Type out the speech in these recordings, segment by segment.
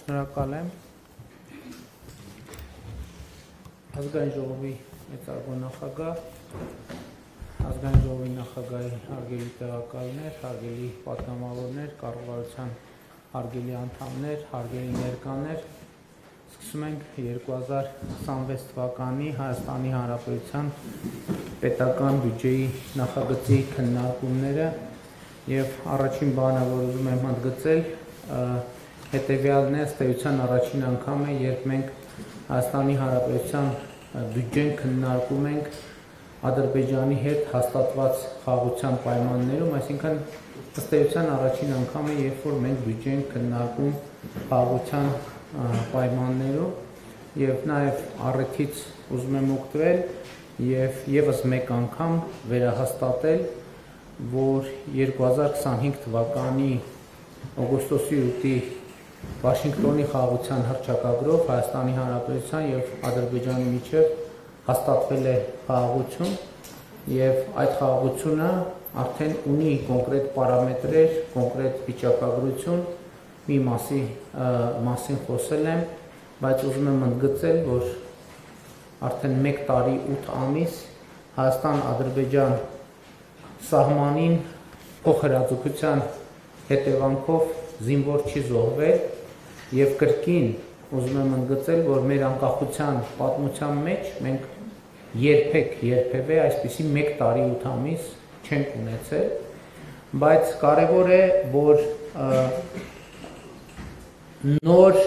Շնորհակալ եմ Ազգային ժողովի մեծարգո նախագահ, Ազգային ժողովի նախագահի հարգելի տեղակալներ, հարգելի պատգամավորներ, կառավարության հարգելի անդամներ, հարգելի ներկաներ, սկսում ենք 2026 թվականի Հայաստանի Հանրապետության պետական բյուջեի նախագծի քննարկումները եւ առաջին բանը, որ ուզում եմ ընդգծել, հետևյալն է, ըստ էության առաջին անգամ է, երբ մենք Հայաստանի Հանրապետության բյուջեն քննարկում ենք Ադրբեջանի հետ հաստատված խաղաղության պայմաններում, այսինքն ըստ էության առաջին անգամ է, երբ որ մենք բյուջեն քննարկում խաղաղության պայմաններում եւ նաեւ առիթից ուզում եմ օգտվել եւ եւս մեկ անգամ վերահաստատել, որ 2025 թվականի օգոստոսի 8-ի Վաշինգտոնի խաղաղության հռչակագրով Հայաստանի Հանրապետության եւ Ադրբեջանի միջեւ հաստատվել է խաղաղություն եւ այդ խաղաղությունը արդեն ունի կոնկրետ պարամետրեր, կոնկրետ վիճակագրություն, մի մասին խոսել եմ, բայց ուզում եմ ընդգծել, որ արդեն 1 տարի 8 ամիս Հայաստան-Ադրբեջան սահմանին փոխհրաձգության հետևանքով զինվոր չի զոհվել եւ կրկին ուզում եմ ընդգծել, որ մեր անկախության պատմության մեջ մենք երբևէ այսպիսի 1 տարի 8 ամիս չենք ունեցել, բայց կարևոր է, որ նոր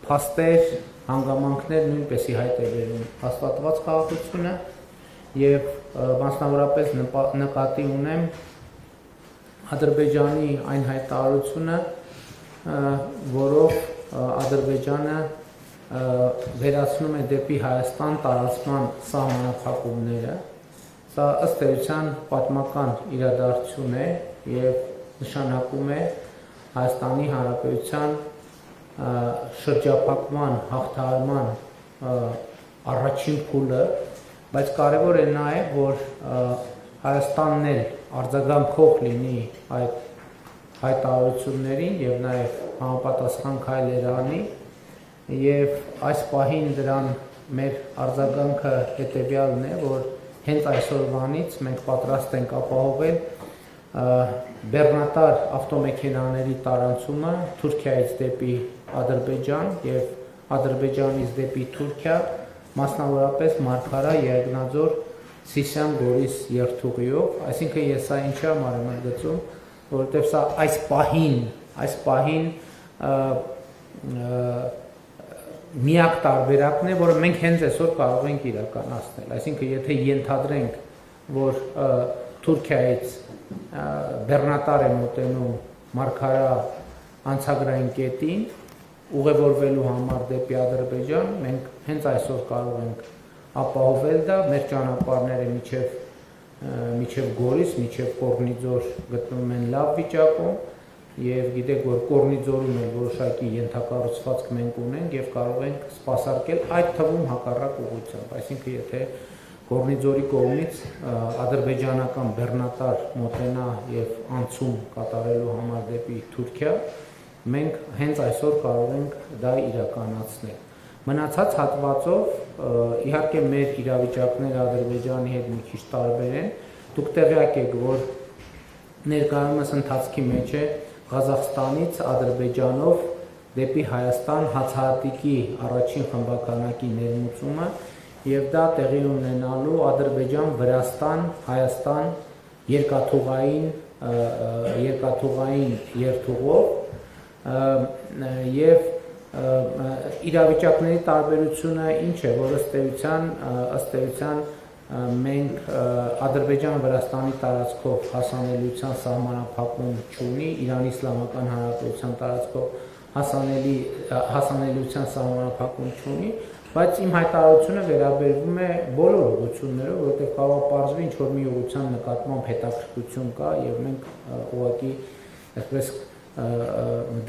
փաստեր, հանգամանքներ նույնպեսի հայտ է բերում հաստատված խաղաղությունը եւ մասնավորապես նկատի ունեմ Ադրբեջանի այն հայտարարությունը, որով Ադրբեջանը վերացնում է դեպի Հայաստան տարածման սահմանափակումները, սա ըստ էության պատմական իրադարձություն է եւ նշանակում է Հայաստանի Հանրապետության շրջափակման, հաղթահարման առաջին փուլը, բայց կարևոր է նաեւ, որ Հայաստանն էլ արձագանքող լինի այդ հայտարարություններին եւ նաեւ համապատասխան քայլեր անի եւ այս պահին դրան մեր արձագանքը հետեւյալն է, որ հենց այսօրվանից մենք պատրաստ ենք ապահովել բեռնատար ավտոմեքենաների տարանցումը Թուրքիայից դեպի Ադրբեջան եւ Ադրբեջանից դեպի Թուրքիա, մասնավորապես Մարգարա Եղեգնաձոր Սիսիան Գորիս երթուղիով, այսինքն ես սա ինչի համար եմ ընդգծում, որովհետև սա այս պահին միակ տարբերակն է, որը մենք հենց այսօր կարող ենք իրականացնել, այսինքն եթե ենթադրենք, որ Թուրքիայից բեռնատար է մոտենում Մարգարա անցագրային կետին, ուղևորվելու համար դեպի Ադրբեջան, մենք հենց այսօր կարող ենք ապահովել դա, մեր ճանապարհները միջև Գորիս, միջև Կորնիձոր գտնվում են լավ վիճակում եւ գիտեք, որ Կորնիձորում էլ որոշակի ենթակառուցվածք մենք ունենք եւ կարող ենք սպասարկել այդ թվում հակառակ ուղղությամբ, այսինքն եթե Կորնիձորի կողմից ադրբեջանական բեռնատար մոտենա եւ անցում կատարելու համար դեպի Թուրքիա, մենք հենց այսօր կարող ենք դա իրականացնել։ Մնացած հատվածով իհարկե մեր իրավիճակները Ադրբեջանի հետ մի քիչ տարբեր են, դուք տեղյակ եք, որ ներկայումս ընթացքի մեջ է Ղազախստանից Ադրբեջանով դեպի Հայաստան հացահատիկի առաջին խմբականակի ներմուծումը եւ դա տեղի ունենալու Ադրբեջան-Վրաստան-Հայաստան երկաթուղային երթուղով եւ իրավիճակների տարբերությունը ինչ է, որ ըստ էության մենք Ադրբեջան-Վրաստանի տարածքով հասանելիության սահմանափակում չունի, Իրանի Իսլամական Հանրապետության տարածքով հասանելիության սահմանափակում չունի, բայց իմ հայտարարությունը վերաբերվում է բոլոր ուղղություններով, որովհետև կարող պարզվի ինչ-որ մի ուղղության նկատմամբ հետաքրքրություն կա եւ մենք ուղղակի այսպես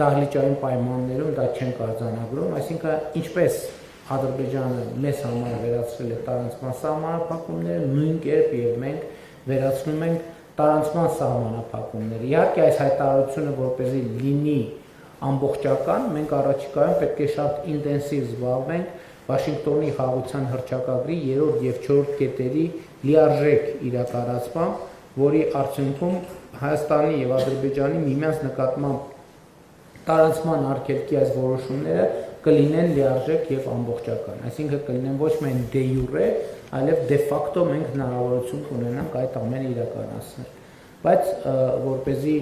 դահլիճային պայմաններում դա չենք արձանագրում, այսինքն ինչպես Ադրբեջանը մեզ համար վերացրել է տարանցման սահմանափակումները, նույն կերպ եւ մենք վերացնում ենք տարանցման սահմանափակումները։ Իհարկե այս հայտարարությունը որպեսզի լինի ամբողջական, մենք առաջիկայում պետք է շատ ինտենսիվ զբաղվենք Վաշինգտոնի խաղաղության հռչակագրի 3-րդ եւ 4-րդ կետերի լիարժեք իրականացմամբ, որի արդյունքում Հայաստանի եւ Ադրբեջանի միմյանց նկատմամբ տարածման արգելքի այս որոշումները կլինեն լիարժեք եւ ամբողջական, այսինքն կլինեն ոչ միայն դե յուրե, այլև դե ֆակտո մենք հնարավորություն կունենանք այդ ամենը իրականացնել, բայց որպեսզի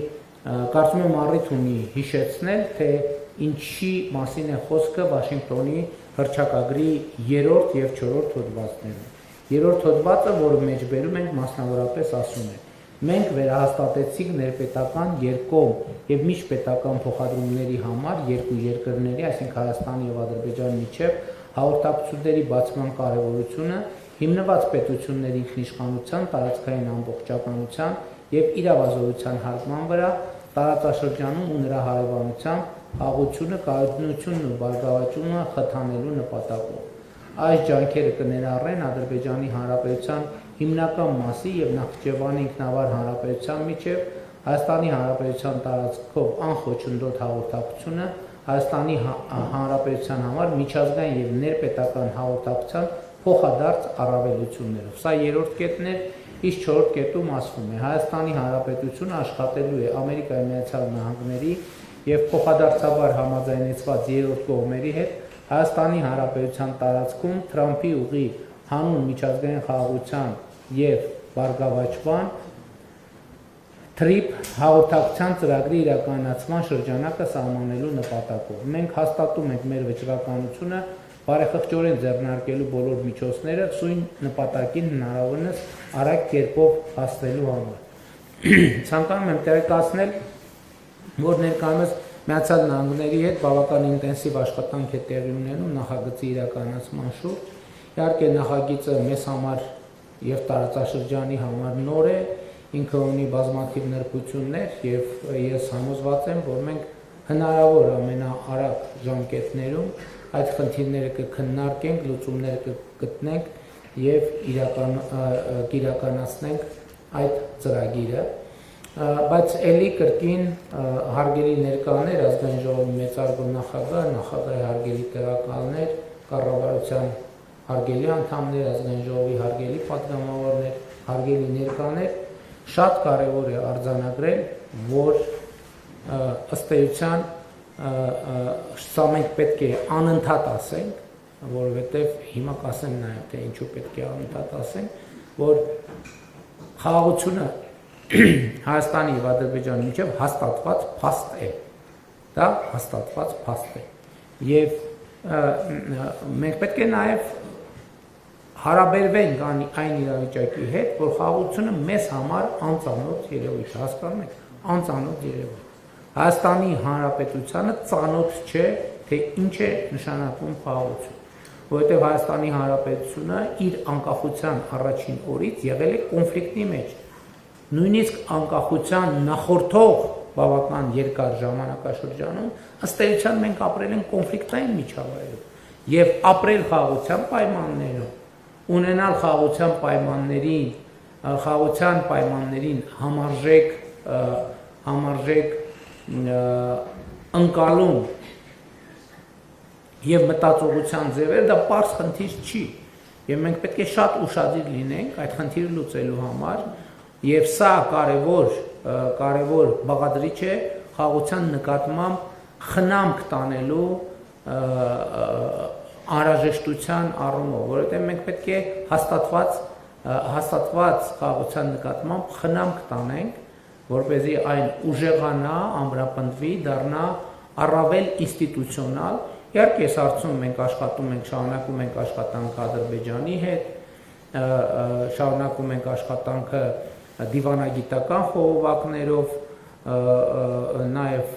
կարծում եմ առիթ ունի հիշեցնել, թե ինչի մասին է խոսքը Վաշինգտոնի հռչակագրի 3-րդ եւ 4-րդ հոդվածներում։ 3-րդ հոդվածը, որը մեջբերում ենք, մասնավորապես ասում է. մենք վերահաստատեցինք ներպետական երկկողմ եւ միջպետական փոխադրումների համար երկու երկրների, այսինքն Հայաստանի եւ Ադրբեջանի միջև հաղորդակցությունների բացման կարեւորությունը հիմնված պետությունների ինքնիշխանության, տարածքային ամբողջականության եւ իրավազորության հարգման վրա տարածաշրջանում ու նրա հարևանության հաղորդությունը, կայունությունն ու բարգավաճումը խթանելու նպատակով։ Այս ջանքերը կներառեն Ադրբեջանի Հանրապետության հիմնական մասի եւ Նախիջևանի ինքնավար հանրապետության միջև Հայաստանի Հանրապետության տարածքով անխոչնդոտ հաղորդակցությունը, Հայաստանի Հանրապետության համար միջազգային եւ ներպետական հաղորդակցության փոխադարձ առավելություններով։ Սա 3-րդ կետն է, իսկ 4-րդ կետում ասվում է. Հայաստանի Հանրապետությունը աշխատելու է Ամերիկայի Միացյալ Նահանգների եւ փոխադարձաբար համաձայնեցված երրորդ կողմերի հետ Հայաստանի Հանրապետության տարածքում Թրամփի ուղի հանուն միջազգային խաղաղության եւ բարգավաճման TRIP հաղորդակցության ծրագրի իրականացման շրջանակը սահմանելու նպատակով։ Մենք հաստատում ենք մեր վճռականությունը բարեխղճորեն ձեռնարկելու բոլոր միջոցները սույն նպատակին հնարավորինս արագ կերպով հասնելու համար։ Ցանկանում եմ տեղեկացնել, որ ներկայումս Միացյալ Նահանգների հետ բավական ինտենսիվ աշխատանք է տեղի ունենում նախագծի իրականացման շուրջ։ Իհարկե նախագիծը մեզ համար եւ տարածաշրջանի համար նոր է, ինքը ունի բազմաթիվ նրբություններ եւ ես համոզված եմ, որ մենք հնարավոր ամենաարագ ժամկետներում այդ խնդիրները կքննարկենք, լուծումները կգտնենք եւ իրականացնենք այդ ծրագիրը, բայց ելի կրկին հարգելի ներկաներ, ազգային ժողովի մեծարգո նախագահ, նախագահի հարգելի տեղակալներ, կառավարության հարգելի անդամներ, ազգային ժողովի հարգելի պատգամավորներ, հարգելի ներկաներ, շատ կարևոր է արձանագրել, որ ըստ էության սա մենք պետք է անընդհատ ասենք, որովհետև հիմա կասեմ նաև, թե ինչու պետք է անընդհատ ասենք, որ խաղաղությունը Հայաստանի եւ Ադրբեջանի միջև հաստատված փաստ է։ Դա հաստատված փաստ է։ Եվ մենք պետք է նաև հարաբերվենք այն իրավիճակի հետ, որ խաղաղությունը մեզ համար անծանոթ երևույթ է, հասկանում եք, անծանոթ երևույթ։ Հայաստանի Հանրապետությանը ծանոթ չէ, թե ինչ է նշանակում խաղաղություն, որովհետև Հայաստանի Հանրապետությունը իր անկախության առաջին օրից եղել է կոնֆլիկտի մեջ։ Նույնիսկ անկախության նախորդող բավական երկար ժամանակաշրջանում ըստ էության մենք ապրել ենք կոնֆլիկտային միջավայրում եւ ապրել խաղաղության պայմաններում, ունենալ խաղաղության պայմաններին համարժեք ընկալում եւ մտածողության ձևեր, դա պարզ խնդիր չի եւ մենք պետք է շատ ուշադիր լինենք այդ խնդիրը լուծելու համար եւ սա կարևոր բաղադրիչ է խաղաղության նկատմամբ խնամք տանելու անհրաժեշտության առումով, որովհետեւ մենք պետք է հաստատված խաղաղության նկատմամբ խնամք տանենք, որպեսզի այն ուժեղանա, ամրապնդվի, դառնա առավել ինստիտուցիոնալ։ Իհարկե, այս հարցում մենք աշխատում ենք, շարունակում ենք աշխատանքը Ադրբեջանի հետ, շարունակում ենք աշխատանքը դիվանագիտական խողովակներով, նաև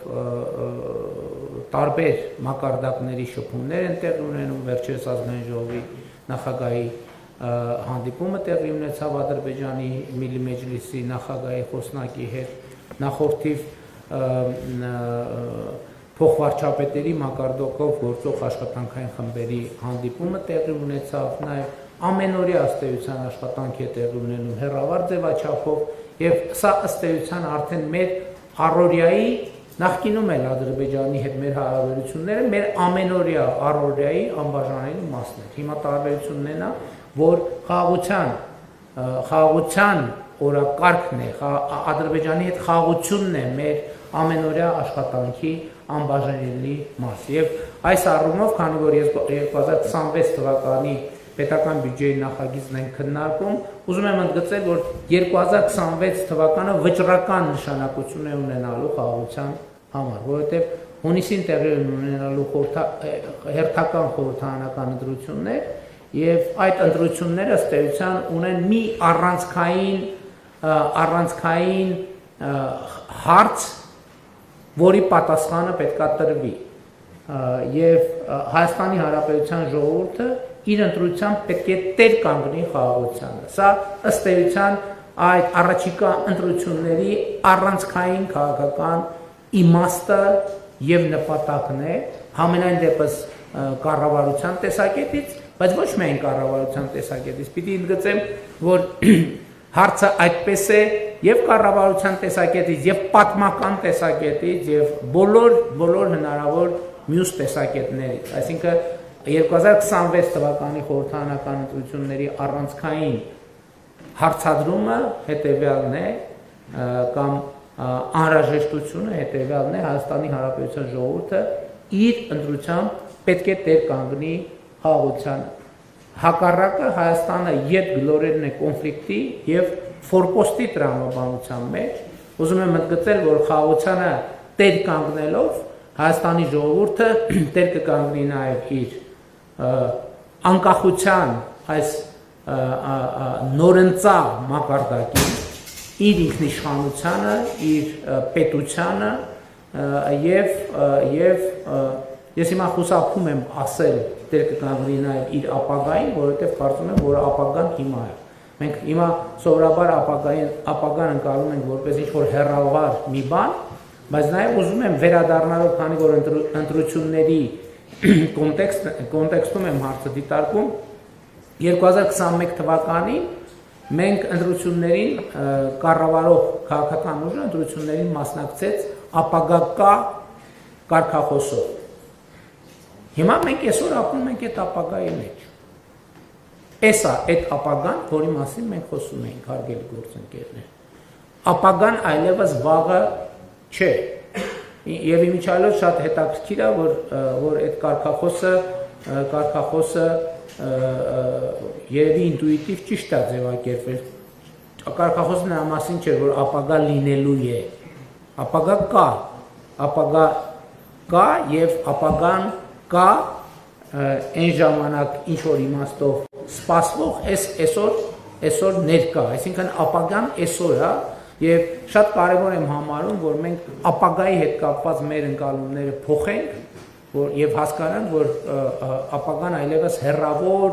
տարբեր մակարդակների շփումներ են տեղի ունենում, վերջերս ազգային ժողովի նախագահի հանդիպումը տեղի ունեցավ Ադրբեջանի Միլի Մեջլիսի նախագահի խոսնակի հետ, նախորդիվ փոխվարչապետերի մակարդակով գործող աշխատանքային խմբերի հանդիպումը տեղի ունեցավ, նաև ամենօրյա ըստ էության աշխատանք է տեղի ունենում հեռավար ձևաչափով եւ սա ըստ էության արդեն մեր առօրյայի նախկինում էլ Ադրբեջանի հետ մեր հարաբերությունները մեր ամենօրյա առօրյայի անբաժանելի մասն է։ Հիմա տարբերությունն է նա, որ խաղաղության օրակարգն է, Ադրբեջանի հետ խաղաղությունն է մեր ամենօրյա աշխատանքի անբաժանելի մաս։ Եվ այս առումով, քանի որ 2026 թվականի պետական բյուջեի նախագիծն են քննարկում, ուզում եմ ընդգծել, որ 2026 թվականը վճռական նշանակություն է ունենալու խաղաղության համար, որովհետև հունիսին տեղի ունենալու հերթական խորհրդարանական ընտրություններ եւ այդ ընտրությունները ըստ էության ունեն մի առանցքային հարց, որի պատասխանը պետքա տրվի եւ Հայաստանի Հանրապետության ժողովուրդը իր ընտրությամբ պետք է տեր կանգնի խաղաղությանը։ Սա ըստ էության այդ առաջիկա ընտրությունների առանցքային քաղաքական իմաստը եւ նպատակն է, համենայն դեպս կառավարության տեսակետից, բայց ոչ միայն կառավարության տեսակետից։ Պիտի ընդգծեմ, որ հարցը այդպես է եւ կառավարության տեսակետից եւ պատմական տեսակետից եւ բոլոր հնարավոր մյուս տեսակետներից, այսինքն 2026 թվականի խորհրդարանական ընտրությունների առանցքային հարցադրումը հետեւյալն է կամ անհրաժեշտությունը հետեւյալն է Հայաստանի Հանրապետության ժողովուրդը իր ընտրությամբ պետք է տեր կանգնի խաղաղությանը։ Հակառակը Հայաստանը յետ գլորելն է կոնֆլիկտի եւ ֆորպոստի տրամաբանության մեջ։ Ուզում եմ ընդգծել, որ խաղաղությանը տեր կանգնելով Հայաստանի ժողովուրդը տեր կկանգնի նաեւ իր անկախության այս նորընծա մակարդակին, իր ինքնիշխանությանը, իր պետությանը եւ ես հիմա խուսափում եմ ասել տեր կկանգնի նաեւ իր ապագային, որովհետեւ կարծում եմ, որ ապագան հիմա է։ Մենք հիմա սովորաբար ապագան ընկալում ենք որպես ինչ-որ հեռավար մի բան, բայց նաեւ ուզում եմ վերադառնալով, քանի որ ընտրությունների կոնտեքստում եմ հարցը դիտարկում, 2021 թվականին մենք ընտրություններին կառավարող քաղաքական ուժը ընտրություններին մասնակցեց ապագա կարգախոսով։ Հիմա մենք այսօր ապրում ենք այդ ապագայի մեջ։ Էսա այդ ապագան, որի մասին մենք խոսում ենք, հարգելի գործընկերներ։ Ապագան այլևս վաղը չէ։ Եվ իմիջիայլոց շատ հետաքրքիր է, որ այդ կարգախոսը երևի ինտուիտիվ ճիշտ է ձևակերպվել։ Կարգախոսը նրա մասին չէ, որ ապագա լինելու է։ Ապագա կա եւ ապագան կա այն ժամանակ ինչ որ իմաստով սպասվող այսօր ներկա, այսինքն ապագան այսօր է եւ շատ կարեւոր եմ համարում, որ մենք ապագայի հետ կապված մեր ընկալումները փոխենք, եւ հասկանանք, որ ապագան այլևս հեռավոր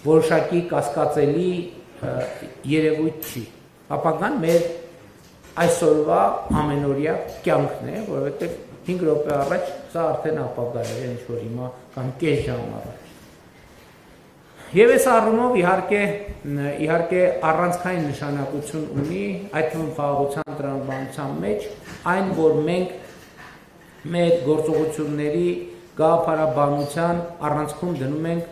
որոշակի կասկածելի երևույթ չի։ Ապագան մեր այսօրվա ամենօրյա կյանքն է, որովհետեւ 5 րոպե առաջ սա արդեն ապագա է, ինչ որ հիմա կամ կես ժամ առաջ։ Եվ այս առումով իհարկե առանցքային նշանակություն ունի այդ թվում խաղաղության տրամաբանության մեջ այն, որ մենք մեր գործողությունների գաղափարաբանության առանցքում դնում ենք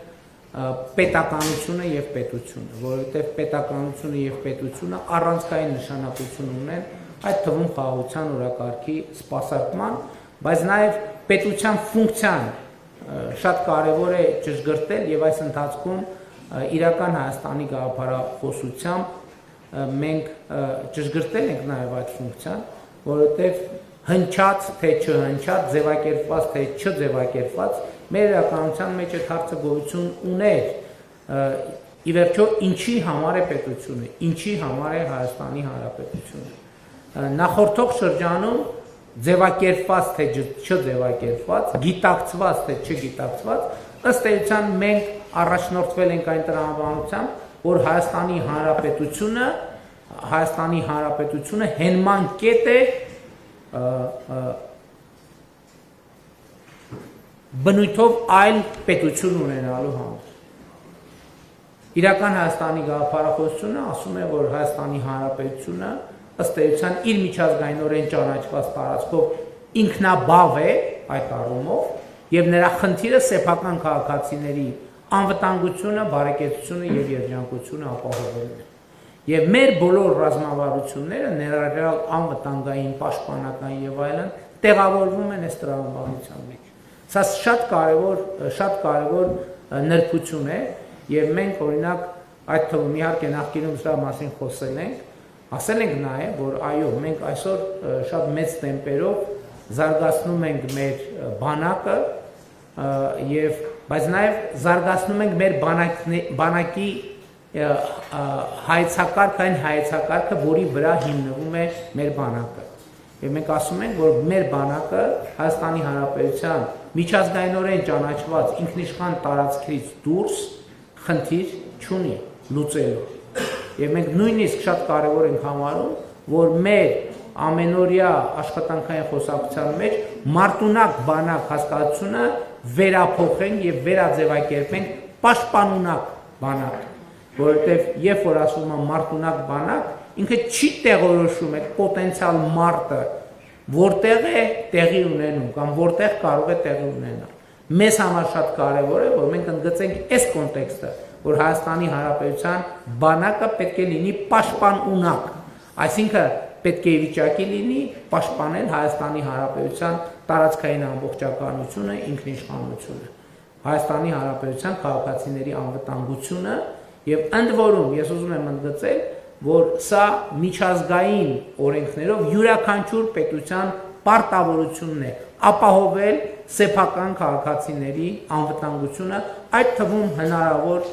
պետականությունը եւ պետությունը, որովհետեւ պետականությունը եւ պետությունը առանցքային նշանակություն ունեն այդ թվում խաղաղության օրակարգի սպասարկման, բայց նաեւ պետության ֆունկցիան շատ կարեւոր է ճշգրտել եւ այս ընթացքում իրական Հայաստանի գաղափարախոսությամբ մենք ճշգրտել ենք նաեւ այդ ֆունկցիան, որովհետեւ հնչած թե չհնչած, ձևակերպված թե չձևակերպված մեր իրականության մեջ այդ հարցը գոյություն ուներ։ Ի վերջո ինչի համար է պետությունը, ինչի համար է Հայաստանի Հանրապետությունը։ Նախորդող շրջանում ձևակերպված թե չձևակերպված, գիտակցված թե չգիտակցված, ըստ էության մենք առաջնորդվել ենք այն տրամաբանությամբ, որ Հայաստանի Հանրապետությունը հենման կետ է բնույթով այլ պետություն ունենալու համար։ Իրական Հայաստանի գաղափարախոսությունը ասում է, որ Հայաստանի Հանրապետությունը ըստ էության իր միջազգայինորեն ճանաչված տարածքով ինքնաբավ է այդ առումով եւ նրա խնդիրը սեփական քաղաքացիների անվտանգությունը, բարեկեցությունը եւ երջանկությունը ապահովելն է։ Եվ մեր բոլոր ռազմավարությունները ներառյալ անվտանգային, պաշտպանական եւ այլն տեղավորվում են այս տրամաբանության մեջ։ Սա շատ կարևոր նրբություն է եւ մենք օրինակ այդ թվում իհարկե նախկինում սրա մասին խոսել ենք, ասել ենք նաեւ, որ այո, մենք այսօր շատ մեծ տեմպերով զարգացնում ենք մեր բանակը եւ բայց նաեւ զարգացնում ենք մեր բանակի հայեցակարգը, որի վրա հիմնվում է մեր բանակը։ Եվ մենք ասում ենք, որ մեր բանակը Հայաստանի Հանրապետության միջազգայինորեն ճանաչված ինքնիշխան տարածքից դուրս խնդիր չունի լուծելու։ Եվ մենք նույնիսկ շատ կարևոր ենք համարում, որ մեր ամենօրյա աշխատանքային խոսակցության մեջ մարտունակ բանակ հասկացությունը վերափոխենք եւ վերաձևակերպենք պաշտպանունակ բանակ, որովհետեւ երբ որ ասում եմ մարտունակ բանակ, ինքը չի տեղորոշում այդ պոտենցիալ մարտը, որտեղ է տեղի ունենում կամ որտեղ կարող է տեղի ունենալ։ Մեզ համար շատ կարևոր է, որ մենք ընդգծենք այս կոնտեքստը, որ Հայաստանի Հանրապետության բանակը պետք է լինի պաշտպանունակ, այսինքն պետք է վիճակի լինի պաշտպանել Հայաստանի Հանրապետության տարածքային ամբողջականությունը, ինքնիշխանությունը, Հայաստանի Հանրապետության քաղաքացիների անվտանգությունը եւ ընդ որում ես ուզում եմ ընդգծել, որ սա միջազգային օրենքներով յուրաքանչյուր պետության պարտավորությունն է ապահովել սեփական քաղաքացիների անվտանգությունը, այդ թվում հնարավոր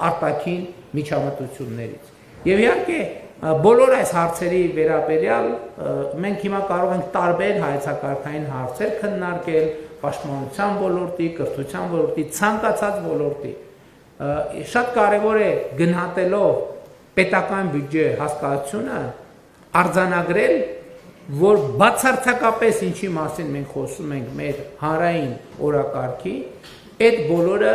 արտաքին միջամտություններից։ Եվ իհարկե բոլոր այս հարցերի վերաբերյալ մենք հիմա կարող ենք տարբեր հայեցակարգային հարցեր քննարկել պաշտպանության ոլորտի, կրթության ոլորտի, ցանկացած ոլորտի։ Շատ կարևոր է գնահատելով պետական բյուջե հասկացությունը արձանագրել, որ բացարձակապես ինչի մասին մենք խոսում ենք մեր հանրային օրակարգի, այդ բոլորը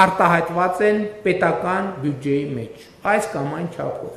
արտահայտված են պետական բյուջեի մեջ, այս կամ այն չափով։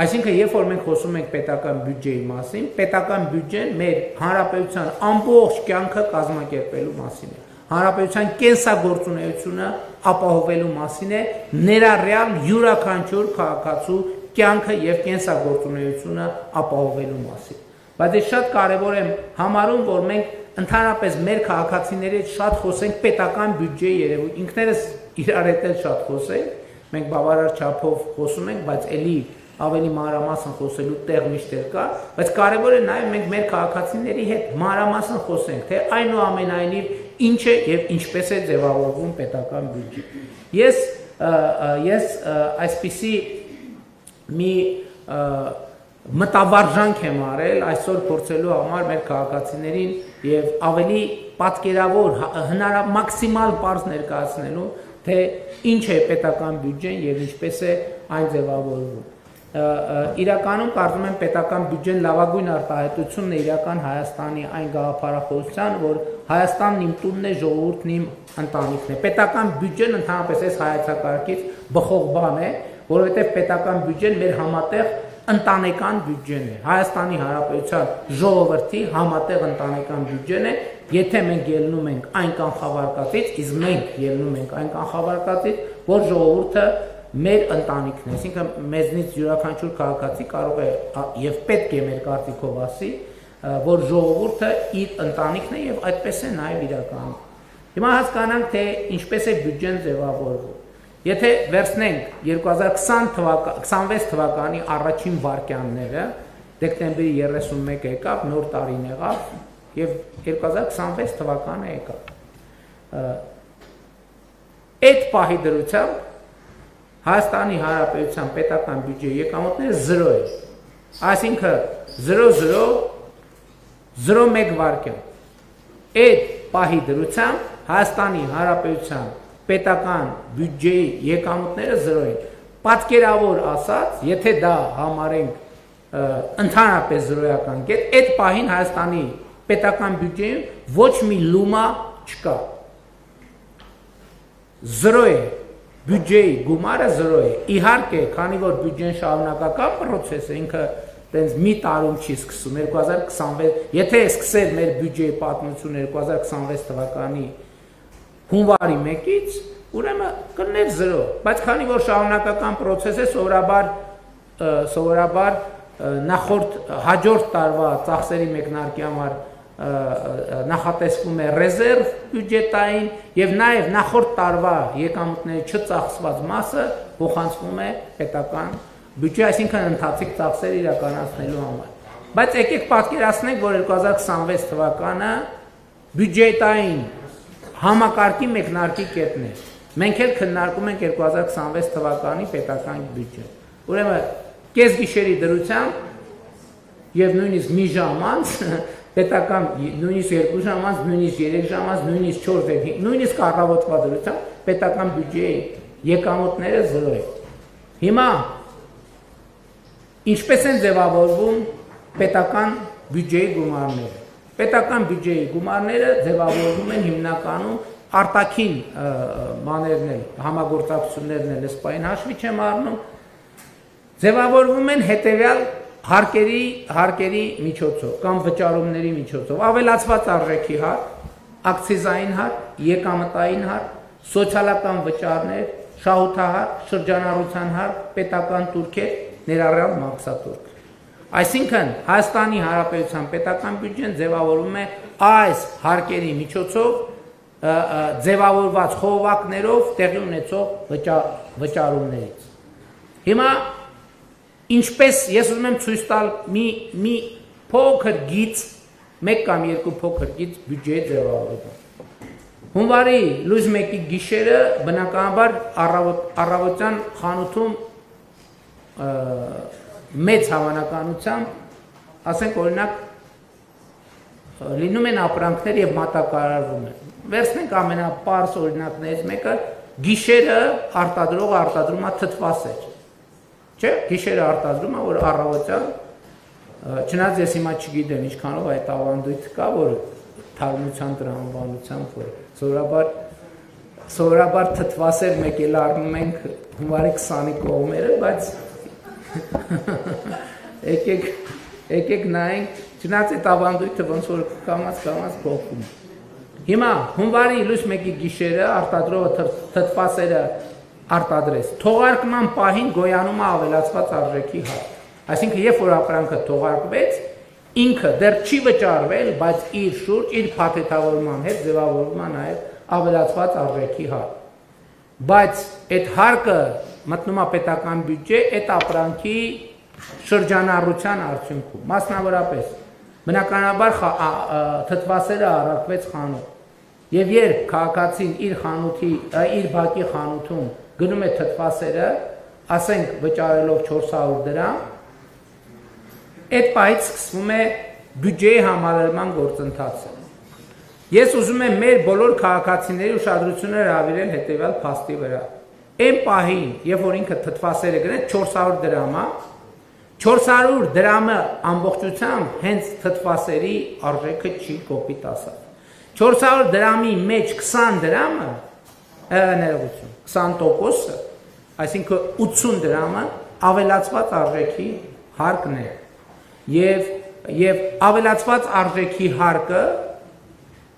Այսինքն, երբ որ մենք խոսում ենք պետական բյուջեի մասին, պետական բյուջեն մեր հանրապետության ամբողջ կյանքը կազմակերպելու մասին է։ Հանրապետության կենսագործունեությունը ապահովելու մասին է, ներառյալ յուրաքանչյուր քաղաքացու կյանքը եւ կենսագործունեությունը ապահովելու մասին։ Բայց ես շատ կարեւոր եմ համարում, որ մենք ընդհանրապես մեր քաղաքացիների հետ շատ խոսենք պետական բյուջեի երևույթ, ինքներս իրար հետ շատ խոսենք, մենք բավարար չափով խոսում ենք, բայց ելի ավելի մանրամասն խոսելու տեղ միշտ կա, բայց կարևոր է նաեւ մենք մեր քաղաքացիների հետ մանրամասն խոսենք, թե այնուամենայնիվ ինչ է եւ ինչպես է ձևավորվում պետական բյուջե։ Ես այսպիսի մի մտավարժանք եմ արել այսօր փորձելու համար մեր քաղաքացիներին եւ ավելի պատկերավոր մաքսիմալ բարձ ներկայացնելու, թե ինչ է պետական բյուջեն եւ ինչպես է այն ձևավորվում։ Իրականում կարծում եմ պետական բյուջեն լավագույն արտահայտությունն է իրական Հայաստանի այն գաղափարախոսության, որ Հայաստանն իմ տունն է, ժողովուրդն իմ ընտանիքն է։ Պետական բյուջեն ընդհանրապես այս հայեցակարգից բխող բան է, որովհետև պետական բյուջեն մեր համատեղ ընտանեկան բյուջեն է։ Հայաստանի Հանրապետության ժողովրդի համատեղ ընտանեկան բյուջեն է, եթե մենք ելնում ենք այն կանխավարկածից, իսկ մենք ելնում ենք այն կանխավարկածից, որ ժողովուրդը մեր ընտանիքն է, այսինքն մեզնից յուրաքանչյուր քաղաքացի կարող է եւ պետք է մեր կարծիքով ասի, որ ժողովուրդը իր ընտանիքն է եւ այդպես է նաեւ իրականում։ Հիմա հասկանանք, թե ինչպես է բյուջեն ձևավորվում։ Եթե վերցնենք 2026 թվականի առաջին վարքյանները, դեկտեմբերի 31 եկավ, նոր տարին եղավ եւ 2026 թվականը եկավ։ Այդ պահի դրությամբ Հայաստանի Հանրապետության պետական բյուջեի եկամուտները 0 է։ Այսինքն 0,001 վարքյան։ Այդ պահի դրությամբ Հայաստանի Հանրապետության պետական բյուջեի եկամուտները 0 են։ Պատկերավոր ասած, եթե դա համարենք ընդհանրապես 0-ական կետ, այդ պահին Հայաստանի պետական բյուջեում ոչ մի լումա չկա։ 0 է։ բյուջեի գումարը 0 է։ Իհարկե, քանի որ բյուջեն շարունակական process է, ինքը տենց մի տարում չի սկսում 2026, եթե սկսեր մեր բյուջեի պատմությունը 2026 թվականի հունվարի 1-ից, ուրեմն կլներ 0, բայց քանի որ շարունակական process է, սովորաբար նախորդ հաջորդ տարվա ծախսերի մեկնարկի համար նախատեսվում է ռեզերվ բյուջետային եւ նաեւ նախորդ տարվա եկամուտների չծախսված մասը փոխանցվում է պետական բյուջե, այսինքն ընթացիկ ծախսեր իրականացնելու համար։ Բայց եկեք պատկերացնենք, որ 2026 թվականը բյուջետային համակարգի մեկնարկի կետն է։ Մենք էլ քննարկում ենք 2026 թվականի պետական բյուջե։ Ուրեմն կես գիշերի դրությամբ եւ նույնիսկ մի ժամ անց պետական նույնիսկ 2 ժամ անց, նույնիսկ 3 ժամ անց, նույնիսկ 4 եւ 5, նույնիսկ առավոտվա դրությամբ պետական բյուջեի եկամուտները 0 է։ Հիմա ինչպես են ձևավորվում պետական բյուջեի գումարները։ Պետական բյուջեի գումարները ձևավորվում են հիմնականում արտաքին մաներն են, համագործակցություններն են, սպային հաշվի չեմ առնում, ձևավորվում են հետևյալ հարկերի միջոցով կամ վճարումների միջոցով, ավելացված արժեքի հարկ, ակցիզային հարկ, եկամտային հարկ, սոցիալական վճարներ, շահութահարկ, շրջանառության հարկ, պետական տուրքեր, ներառյալ մաքսատուրք։ Այսինքն Հայաստանի Հանրապետության պետական բյուջեն ձևավորվում է այս հարկերի միջոցով ձևավորված խողովակներով տեղի ունեցող վճարումներից։ Հիմա ինչպես ես ուզում եմ ցույց տալ մի փոքր գիծ, մեկ կամ երկու փոքր գիծ բյուջեի ձևավորումը։ Հունվարի լույս 1-ի գիշերը բնականաբար առավոտյան խանութում մեծ հավանականությամբ, ասենք օրինակ, լինում են ապրանքներ եւ մատակարարվում են։ Վերցնենք ամենապարզ օրինակներից մեկը, գիշերը արտադրողը արտադրում է թթվասեր։ Չէ, գիշերը արտադրում է, որ առավոտյան, չնայած ես հիմա չգիտեմ ինչքանով այդ ավանդույթը կա, որ թարմության տրամաբանությամբ, որ սովորաբար թթվասեր մեկ էլ առնում ենք հունվարի 20-ի կողմերը, բայց եկեք նայենք, չնայած այդ ավանդույթը ոնց որ կամաց փոխվում է։ Հիմա հունվարի լույս 1-ի գիշերը արտադրողը թթվասերը արտադրեց, թողարկման պահին գոյանում է ավելացված արժեքի հարկ։ Այսինքն, երբ որ ապրանքը թողարկվեց, ինքը դեռ չի վճարվել, բայց իր շուրջ, իր փաթեթավորման հետ ձևավորվում է նաև ավելացված արժեքի հարկ։ Բայց այդ հարկը մտնում է պետական բյուջե, այդ ապրանքի շրջանառության արդյունքում։ Մասնավորապես, բնականաբար թթվասերը առաքվեց խանութ։ Եվ երբ քաղաքացին իր բակի խանութում գնում է թթվասերը, ասենք վճարելով 400 դրամ, այդ պահից սկսվում է բյուջեի համալրման գործընթացը։ Ես ուզում եմ մեր բոլոր քաղաքացիների ուշադրությունը հրավիրել հետևյալ փաստի վրա։ Այն պահին, երբ որ ինքը թթվասերը գնեց 400 դրամա, 400 դրամը ամբողջությամբ հենց թթվասերի արժեքը չի կոպիտ ասած։ 400 դրամի մեջ 20 դրամը, 20%-ը, այսինքն 80 դրամը ավելացված արժեքի հարկն է։ Եվ ավելացված արժեքի հարկը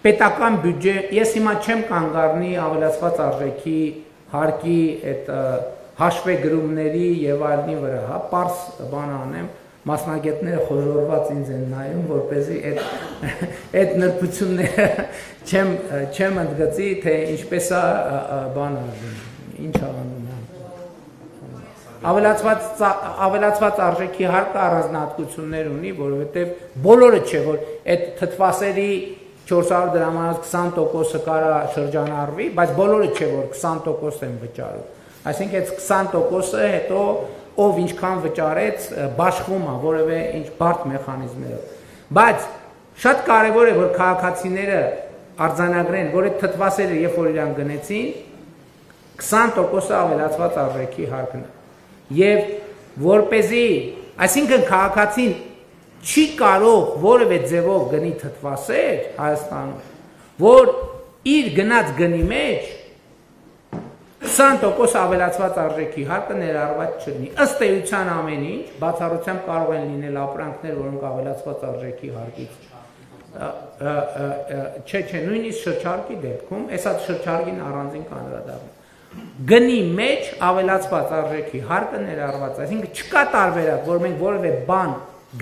պետական բյուջե, ես հիմա չեմ կանգ առնի ավելացված արժեքի հարկի այդ հաշվեգրումների եւ այլնի վրա, հա, պարզ բան անեմ, մասնագետները խոժորված ինձ են նայում, որպեսզի այդ նրբությունները չեմ ընդգծի, թե ինչպես է բանը, ինչ անում է։ Ավելացված արժեքի հարկը առանձնահատկություններ ունի, որովհետև բոլորը չէ, որ այդ թթվասերի 400 դրամանոց 20%-ը կարա շրջանառվի, բայց բոլորը չէ, որ 20% են վճարում։ Այսինքն այդ 20%-ը հետո ով ինչքան վճարեց, բաշխվում է որևէ ինչ բարդ մեխանիզմերով։ Բայց շատ կարևոր է, որ քաղաքացիները արձանագրեն, որ այդ թթվասերը երբ որ իրան գնեցին, 20%-ը ավելացված արժեքի հարկն է։ Եվ որպեսզի, այսինքն քաղաքացին չի կարող որևէ ձևով գնի թթվասեր Հայաստանում, որ իր գնած գնի մեջ 20% ավելացված արժեքի հարկը ներառված չլինի։ Ըստ էության ամեն ինչ, բացառությամբ կարող են լինել ապրանքներ, որոնք ավելացված արժեքի հարկից չէ, նույնիսկ շրջարկի դեպքում, այսա շրջարկին առանձին կանդրադառնում։ Գնի մեջ ավելացված արժեքի հարկը ներառված, այսինքն չկա տարբերակ, որ մենք որևէ բան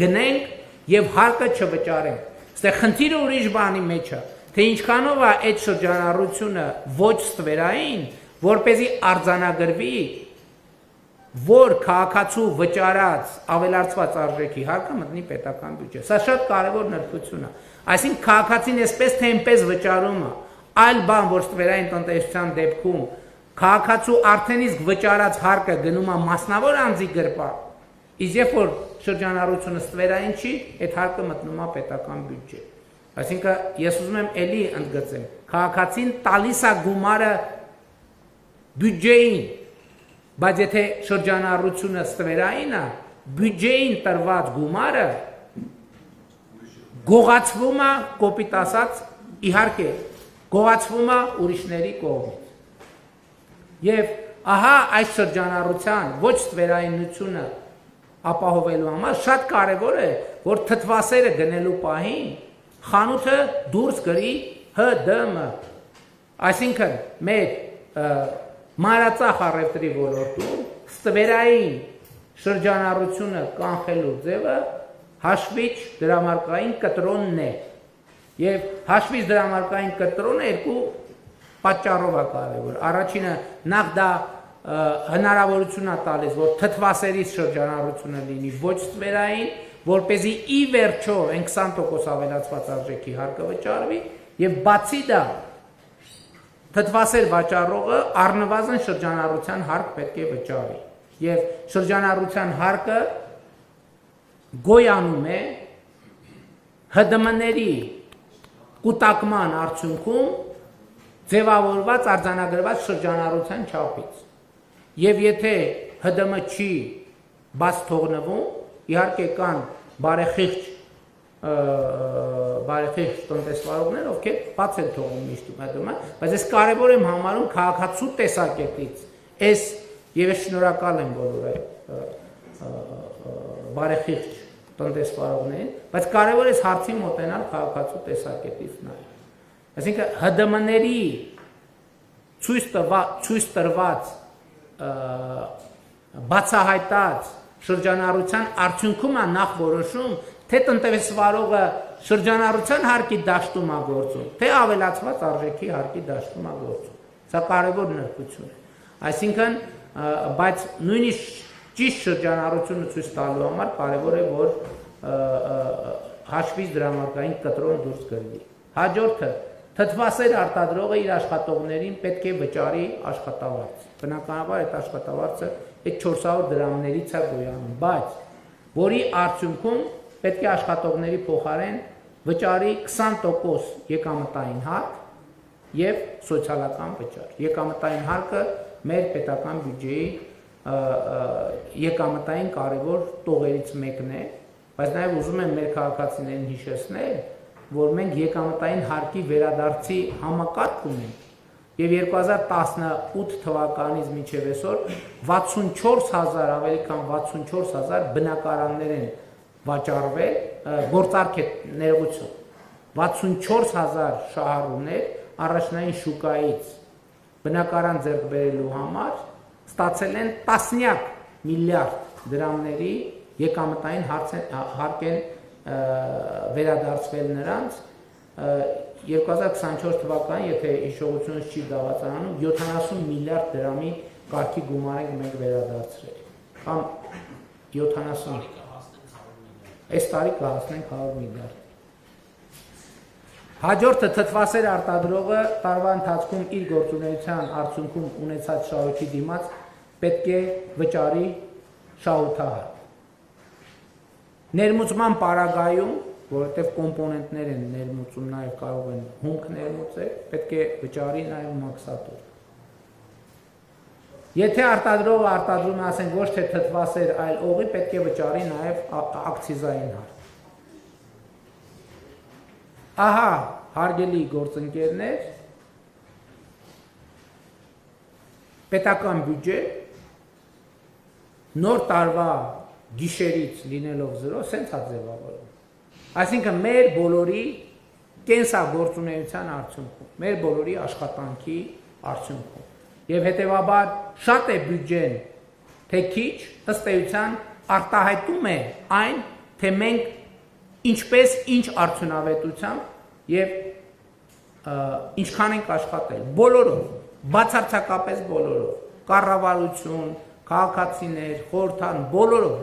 գնենք եւ հարկը չվճարենք։ Այստեղ խնդիրը ուրիշ բանի մեջ է, թե ինչքանով է այդ շրջանառությունը ոչ ստվերային, որպեսզի արձանագրվի, որ քաղաքացու վճարած ավելացված արժեքի հարկը մտնի պետական բյուջե։ Սա շատ կարևոր նրբություն է։ Այսինքն քաղաքացին այսպես թե այնպես վճարում է, այլ բան, որ ստվերային տնտեսության դեպքում քաղաքացու արդեն իսկ վճարած հարկը գնում է մասնավոր անձի գրպան, իսկ երբ որ շրջանառությունը ստվերային չի, այդ հարկը մտնում է պետական բյուջե։ Այսինքն ես ուզում եմ էլի ընդգծեմ, քաղաքացին տալիս է գումարը բյուջեին, բայց եթե շրջանառությունը ստվերային է, բյուջեին տրված գումարը գողացվում է, կոպիտ ասած, իհարկե, գողացվում է ուրիշների կողմից։ Եվ ահա այս շրջանառության ոչ ստվերայնությունը ապահովելու համար շատ կարևոր է, որ թթվասերը գնելու պահին խանութը դուրս գրի ՀԴՄ, այսինքն մեր մանրածախ առևտրի ոլորտում ստվերային շրջանառությունը կանխելու ձևը հաշվիչ դրամարկային կտրոնն է, եւ հաշվիչ դրամարկային կտրոնը երկու պատճառով է կարևոր։ Առաջինը նախ դա հնարավորություն է տալիս, որ թթվասերից շրջանառությունը լինի ոչ ստվերային, որպեսզի ի վերջո այն 20% ավելացված արժեքի հարկը վճարվի, եւ բացի դա թթվասեր վաճառողը առնվազն շրջանառության հարկ պետք է վճարի, եւ շրջանառության հարկը գոյանում է ՀԴՄ-ների կուտակման արդյունքում ձևավորված արձանագրված շրջանառության չափից։ Եվ եթե ՀԴՄ չի բաց թողնվում, իհարկե կան բարեխիղճ տնտեսվարողներ, ովքեր բաց են թողնում միշտ ՀԴՄ, բայց ես կարևոր եմ համարում քաղաքացու տեսակետից, ես եւ ես շնորհակալ եմ բոլոր բարեխիղճ տնտեսվարողներին, բայց կարևոր է հարցի մոտենալ քաղաքացու տեսակետից նաեւ։ Այսինքն ՀԴՄ-ների ցույց տրված բացահայտած շրջանառության արդյունքում է նախ որոշում, թե տնտեսվարողը շրջանառության հարկի դաշտում է գործում, թե ավելացված արժեքի հարկի դաշտում է գործում։ Սա կարևոր նրբություն է։ Այսինքն, բայց նույնիսկ ճիշտ շրջանառությունը ցույց տալու համար կարևոր է, որ հաշվից դրամարկային կտրոն դուրս գրվի։ Հաջորդը թթվասեր արտադրողը իր աշխատողներին պետք է վճարի աշխատավարձ։ Բնականաբար այդ աշխատավարձը այդ 400 դրամներից է գոյանում, բայց որի արդյունքում պետք է աշխատողների փոխարեն վճարի 20% եկամտային հարկ եւ սոցիալական վճար։ Եկամտային հարկը մեր պետական բյուջեի եկամտային կարևոր տողերից մեկն է, բայց նաեւ ուզում եմ մեր քաղաքացիներին հիշեցնել, որ մենք եկամտային հարկի վերադարձի համակարգ ունենք եւ 2018 թվականից մինչեւ այսօր 64000 ավելի քան 64000 բնակարաններ են վաճառվել, գործարք է ներողություն, 64000 շահառուներ առաջնային շուկայից բնակարան ձեռք բերելու համար ստացել են տասնյակ միլիարդ դրամների եկամտային հարկ են վերադարձվել նրանց 2024 թվականին, եթե հիշողությունս չի դավաճանում, 70 միլիարդ դրամի կարգի գումար ենք մենք վերադարձրել, կամ 70, այս տարի կհասնենք 100 միլիարդ։ Հաջորդը թթվասեր արտադրողը տարվա ընթացքում իր գործունեության արդյունքում ունեցած շահույթի դիմաց պետք է վճարի շահութահար։ Ներմուծման պարագայում, որովհետև կոմպոնենտներ են ներմուծում, նաև կարող են հումք ներմուծել, պետք է վճարի նաև մաքսատուր։ Եթե արտադրողը արտադրում է, ասենք, ոչ թե թթվասեր, այլ օղի, պետք է վճարի նաև ակցիզային հարկ։ Ահա, հարգելի գործընկերներ, պետական բյուջե նոր տարվա գիշերից լինելով 0 սենց է ձևավորվում։ Այսինքն մեր բոլորի կենսագործունեության արդյունքում, մեր բոլորի աշխատանքի արդյունքում։ Եվ հետևաբար շատ է բյուջեն, թե քիչ, ըստ էության արտահայտում է այն, թե մենք ինչպես ինչ արդյունավետությամբ եւ ինչքան ենք աշխատել, բոլորով, բացարձակապես բոլորով, կառավարություն, քաղաքացիներ, խորհրդան, բոլորով,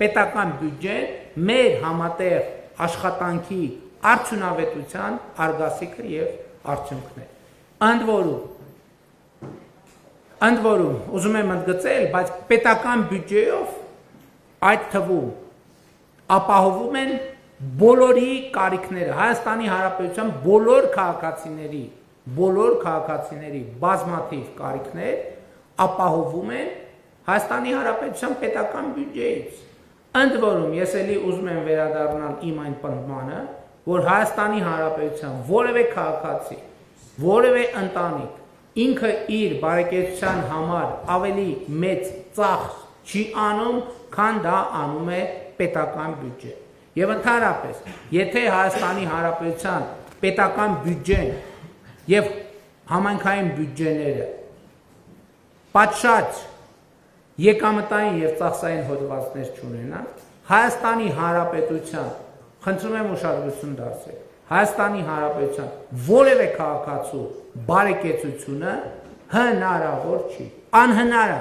պետական բյուջեն մեր համատեղ աշխատանքի արդյունավետության արգասիքը եւ արդյունքն է։ Ընդ որում, ուզում եմ ընդգծել, բայց պետական բյուջեով այդ թվում ապահովում են բոլորի կարիքները, Հայաստանի Հանրապետության բոլոր քաղաքացիների բազմաթիվ կարիքներ ապահովում են Հայաստանի Հանրապետության պետական բյուջեից։ Ընդ որում, ես էլի ուզում եմ վերադառնալ իմ այն պնդմանը, որ Հայաստանի Հանրապետության որևէ քաղաքացի, որևէ ընտանիք ինքը իր բարեկեցության համար ավելի մեծ ծախս չի անում, քան դա անում է պետական բյուջե։ Եվ ընդհանրապես, եթե Հայաստանի Հանրապետության պետական բյուջեն եւ համայնքային բյուջեները պատշաճ եկամտային եւ ծախսային հոդվածներ չունենան, Հայաստանի Հանրապետության, խնդրում եմ ուշադրություն դարձրեք, Հայաստանի Հանրապետության որևէ քաղաքացու բարեկեցությունը հնարավոր չի, անհնար է,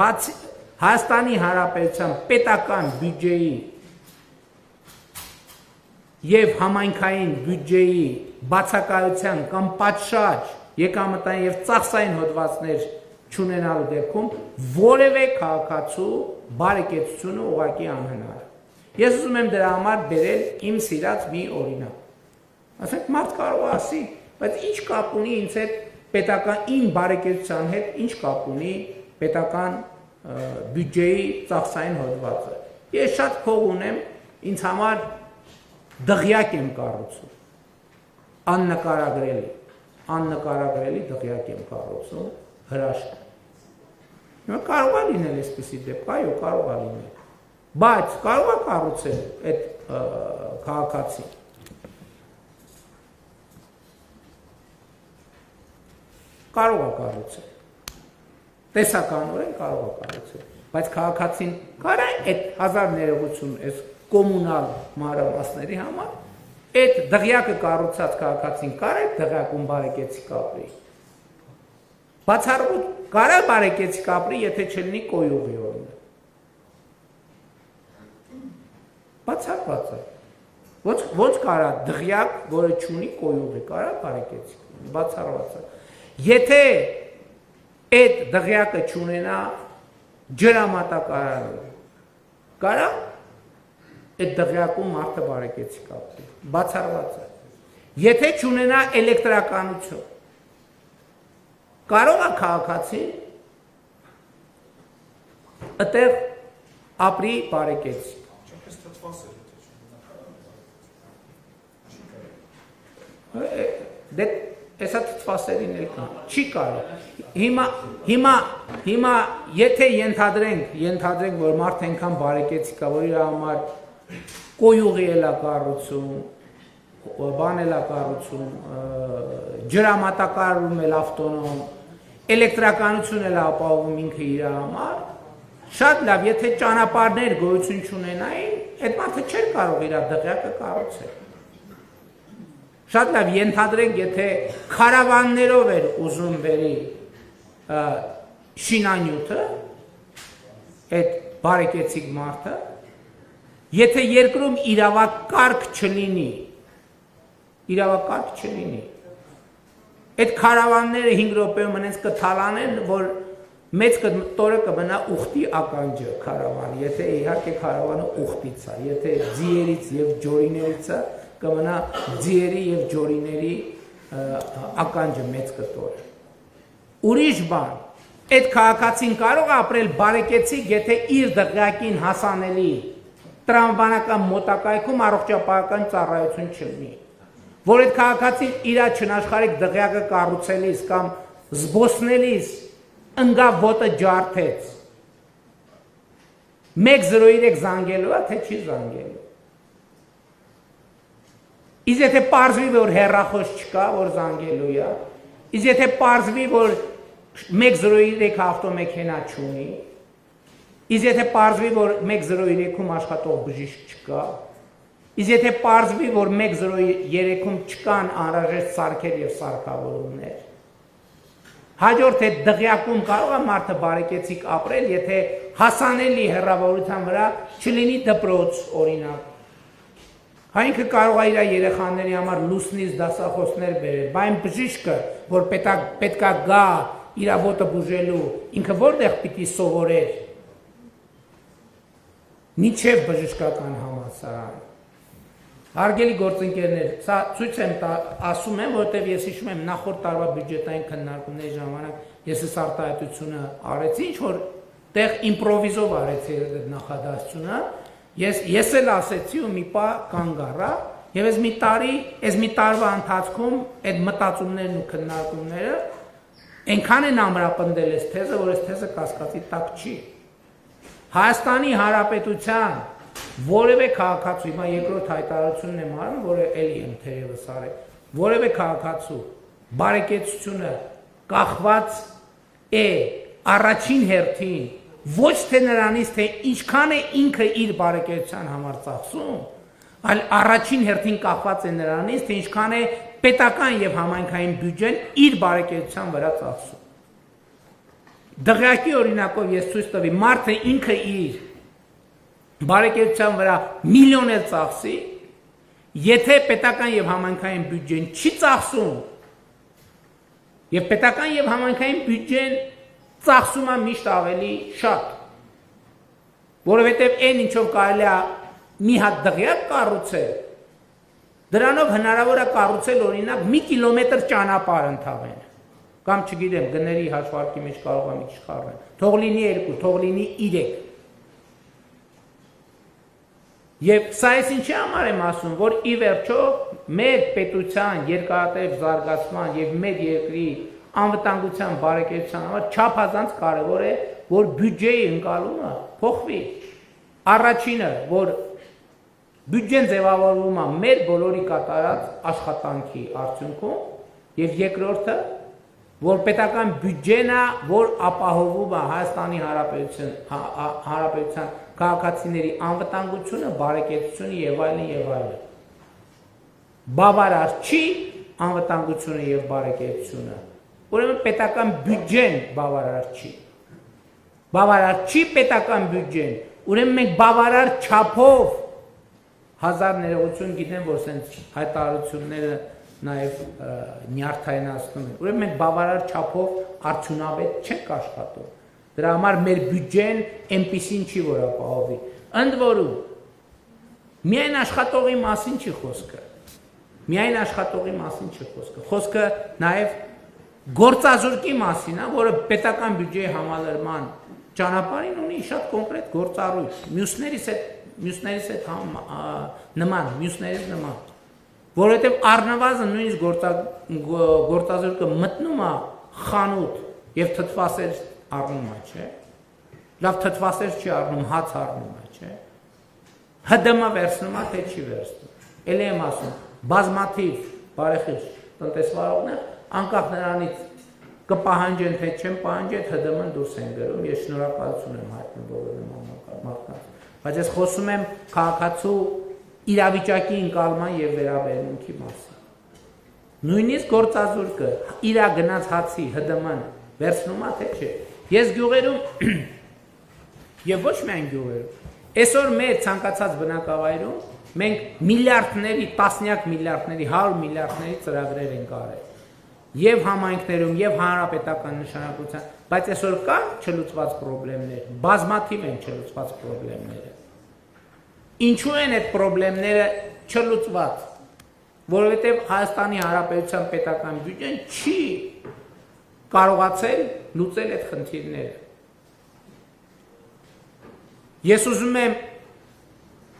բացի Հայաստանի Հանրապետության պետական բյուջեի եւ համայնքային բյուջեի բացակայության կամ պատշաճ եկամտային եւ ծախսային հոդվածներ չունենալու դեպքում որևէ քաղաքացու բարեկեցությունը ուղղակի անհնար է։ Ես ուզում եմ դրա համար բերել իմ սիրած մի օրինակ։ Ասենք մարդ կարող է ասի, բայց ինչ կապ ունի ինձ հետ պետական իմ բարեկեցության հետ, ինչ կապ ունի պետական բյուջեի ծախսային հոդվածը։ Ես շատ փող ունեմ, ինձ համար դղյակ եմ կառուցում, աննկարագրելի դղյակ եմ կառուցում, հրաշք։ Կարող է լինել այսպիսի դեպք, այո, կարող է լինել, բայց կարող է կառուցել այդ քաղաքացին։ Կարող է կառուցել, տեսականորեն կարող է կառուցել, բայց քաղաքացին կարա այդ 1000 ներողություն այս կոմունալ մանրամասների համար, այդ դղյակը կառուցած քաղաքացին կարա այդ դղյակում բարեկեցիկ ապրի։ Բացառությամբ կարա բարեկեցիկ ապրի, եթե չլինի կոյուղի օրինակ։ Բացառված է։ Ոչ կարա դղյակ, որը չունի կոյուղի, կարա բարեկեցիկ, բացառված է։ Եթե այդ դղյակը չունենա ջրամատակարարը, կարա այդ դղյակում մարդը բարեկեցիկ ապրի, բացառված է։ Եթե չունենա էլեկտրականություն, կարող է քաղաքացին այդտեղ ապրի բարեկեցիկ։ Դե Էսա թթվասերին էլ կան, չի կարող։ Հիմա եթե ենթադրենք, որ մարդ այնքան բարեկեցիկ է, որ իր համար կոյուղի էլ է կառուցում, բան էլ է կառուցում, ջրամատակարարում էլ ավտոնոմ, էլեկտրականություն էլ ապահովում ինքը իր համար, շատ լավ, եթե ճանապարհներ գոյություն չունենային, այդ մարդը չէր կարող իր դղյակը կառուցել։ Շատ լավ, ենթադրենք, եթե քարավաններով էր ուզում բերի շինանյութը, այդ բարեկեցիկ մարդը, եթե երկրում իրավակարգ չլինի, այդ քարավանները 5 րոպեում հենց կթալանեն, որ մեծ տորը կմնա ուխտի ականջը քարավան, եթե իհարկե քարավանը ուխտից է, եթե ձիերից եւ ջորիներից է, կմնա ձիերի եւ ջորիների ականջը մեծ կտորը։ Ուրիշ բան, այդ քաղաքացին կարող է ապրել բարեկեցիկ, եթե իր դղյակին հասանելի տրամաբանական մոտակայքում առողջապահական ծառայություն չլինի, որ այդ քաղաքացին իր չնաշխարհիկ դղյակը կառուցելիս կամ զբոսնելիս ընկավ ոտը ջարդեց 103 զանգելու է, թե չի զանգելու։ Իսկ եթե պարզվի, որ հեռախոս չկա, որ զանգելու է, իսկ եթե պարզվի, որ 103 ավտոմեքենա չունի, իսկ եթե պարզվի, որ 103-ում աշխատող բժիշկ չկա, իսկ եթե պարզվի, որ 103-ում չկան անհրաժեշտ սարքեր եւ սարքավորումներ, հաջորդ այդ դղյակում կարող է մարդը բարեկեցիկ ապրել, եթե հասանելի հեռավորության վրա չլինի դպրոց, օրինակ։ Այնքը կարող է իր երեխաների համար լուսնից դասախոսներ բերել, բայց բժիշկը, որ պետքա գա իր ոտը բուժելու, ինքը որտեղ պիտի սովորեր։ Մինչև բժշկական համալսարան։ Հարգելի գործընկերներ, սա ցույց եմ ասում եմ, որովհետև ես հիշում եմ նախորդ տարվա բյուջետային քննարկումների ժամանակ ես այս արտահայտությունը արեցի, ինչ որ տեղ իմպրովիզով արեցի այդ նախադասությունը, ես էլ ասեցի ու մի պահ կանգ առա, եւ այս մի տարվա ընթացքում այդ մտածումներն ու քննարկումները այնքան են ամրապնդել այս թեզը, որ այս թեզը կասկածի տակ չի։ Հայաստանի Հանրապետության որևէ քաղաքացու, հիմա երկրորդ հայտարարությունն եմ արում, որը էլի եմ թերևս արել, որևէ քաղաքացու բարեկեցությունը կախված է առաջին հերթին ոչ թե նրանից, թե ինչքան է ինքը իր բարեկեցության համար ծախսում, այլ առաջին հերթին կախված է նրանից, թե ինչքան է պետական եւ համայնքային բյուջեն իր բարեկեցության վրա ծախսում։ Դղյակի օրինակով ես ցույց տվի, մարդը ինքը իր բարեկեցության վրա միլիոն է ծախսի, եթե պետական եւ համայնքային բյուջեն չի ծախսում, եւ պետական եւ համայնքային բյուջեն ծախսում է միշտ ավելի շատ, որովհետեւ այն ինչով կարելի է մի հատ դղյակ կառուցել, դրանով հնարավոր է կառուցել օրինակ մի կիլոմետր ճանապարհ ընդհանրեն, կամ չգիտեմ, գների հաշվարկի մեջ կարող է մի քիչ խառնել, թող լինի 2, թող լինի 3։ Եվ սա ես ինչի համար եմ ասում, որ ի վերջո մեր պետության երկարատև զարգացման եւ մեր երկրի անվտանգության բարեկեցության համար չափազանց կարևոր է, որ բյուջեի ընկալումը փոխվի։ Առաջինը, որ բյուջեն ձևավորվում է մեր բոլորի կատարած աշխատանքի արդյունքում, եւ երկրորդը, որ պետական բյուջեն է, որ ապահովում է Հայաստանի Հանրապետության քաղաքացիների անվտանգությունը, բարեկեցությունը եւ այլն։ Բավարար չի անվտանգությունը եւ բարեկեցությունը։ Ուրեմն պետական բյուջեն բավարար չի։ Բավարար չի պետական բյուջեն, ուրեմն մենք բավարար չափով հազար ներողություն գիտեմ, որ սենց հայտարարությունները նաեւ նյարդայնացնում են։ Ուրեմն մենք բավարար չափով արդյունավետ չենք աշխատում։ Դրա համար մեր բյուջեն այնպիսին չի, որ ապահովի։ Ընդ որում, միայն աշխատողի մասին չի խոսքը։ Միայն աշխատողի մասին չի խոսքը։ Խոսքը նաև գործազուրկի մասին է, որը պետական բյուջեի համալրման ճանապարհին ունի շատ կոնկրետ գործառույթ։ Մյուսներից հետ նման։ Որովհետև առնվազն նույնիսկ գործազուրկը մտնում է խանութ եւ թթվասեր առնում է, չէ։ Լավ թթվասեր չի առնում, հաց առնում է, չէ։ ՀԴՄ վերցնում է, թե չի վերցնում։ Էլի եմ ասում, բազմաթիվ բարեխիղճ տնտեսվարողներ անկախ նրանից կպահանջեն, թե չեն պահանջեն, ՀԴՄ-ն դուրս են գրում։ Ես շնորհակալություն եմ հայտնում բոլոր մարդկանց։ Բայց ես խոսում եմ քաղաքացու իրավիճակի ընկալման եւ վերաբերմունքի մասին։ Նույնիսկ գործազուրկը իր գնաց հացի ՀԴՄ-ն վերցնում է, թե չէ։ Ես գյուղերում եւ ոչ միայն գյուղերում, այսօր մեր ցանկացած բնակավայրում մենք միլիարդների, տասնյակ միլիարդների, 100 միլիարդների ծրագրեր ենք արել։ Եվ համայնքներում, եւ հանրապետական նշանակության, բայց այսօր կան չլուծված խնդիրներ, բազմաթիվ են չլուծված խնդիրները։ Ինչու են այդ խնդիրները չլուծված, որովհետև Հայաստանի Հանրապետության պետական բյուջեն չի կարողացել լուծել այդ խնդիրները։ Ես ուզում եմ,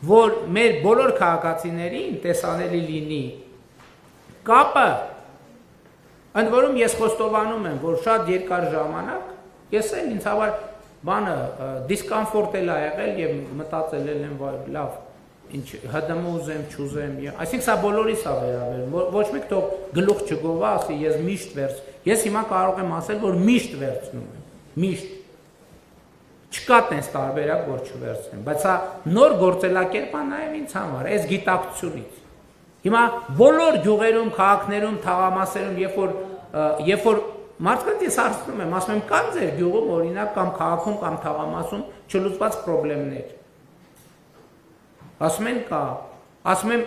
որ մեր բոլոր քաղաքացիներին տեսանելի լինի կապը, ընդ որում ես խոստովանում եմ, որ շատ երկար ժամանակ Ես էլ ինձ համար բանը դիսկոմֆորտ էլ ա եղել եւ մտածել եմ որ լավ ինչ ՀԴՄ ուզեմ, չուզեմ, այսինքն սա բոլորիս ա վերաբերում, ոչ մեկ թող գլուխ չգովա, ասի ես միշտ վերց, ես հիմա կարող եմ ասել, որ միշտ վերցնում եմ, միշտ, չկա տենց տարբերակ, որ չվերցնեմ, բայց սա նոր գործելակերպ ա նաև ինձ համար, այս գիտակցությունից, հիմա բոլոր գյուղերում, քաղաքներում, թաղամասերում, երբ որ մարդկանց ես հարցնում եմ, ասում եմ, կան ձեր գյուղում, օրինակ, կամ քաղաքում, կամ թաղամասում չլուծված պրոբլեմներ, ասում են կա, ասում եմ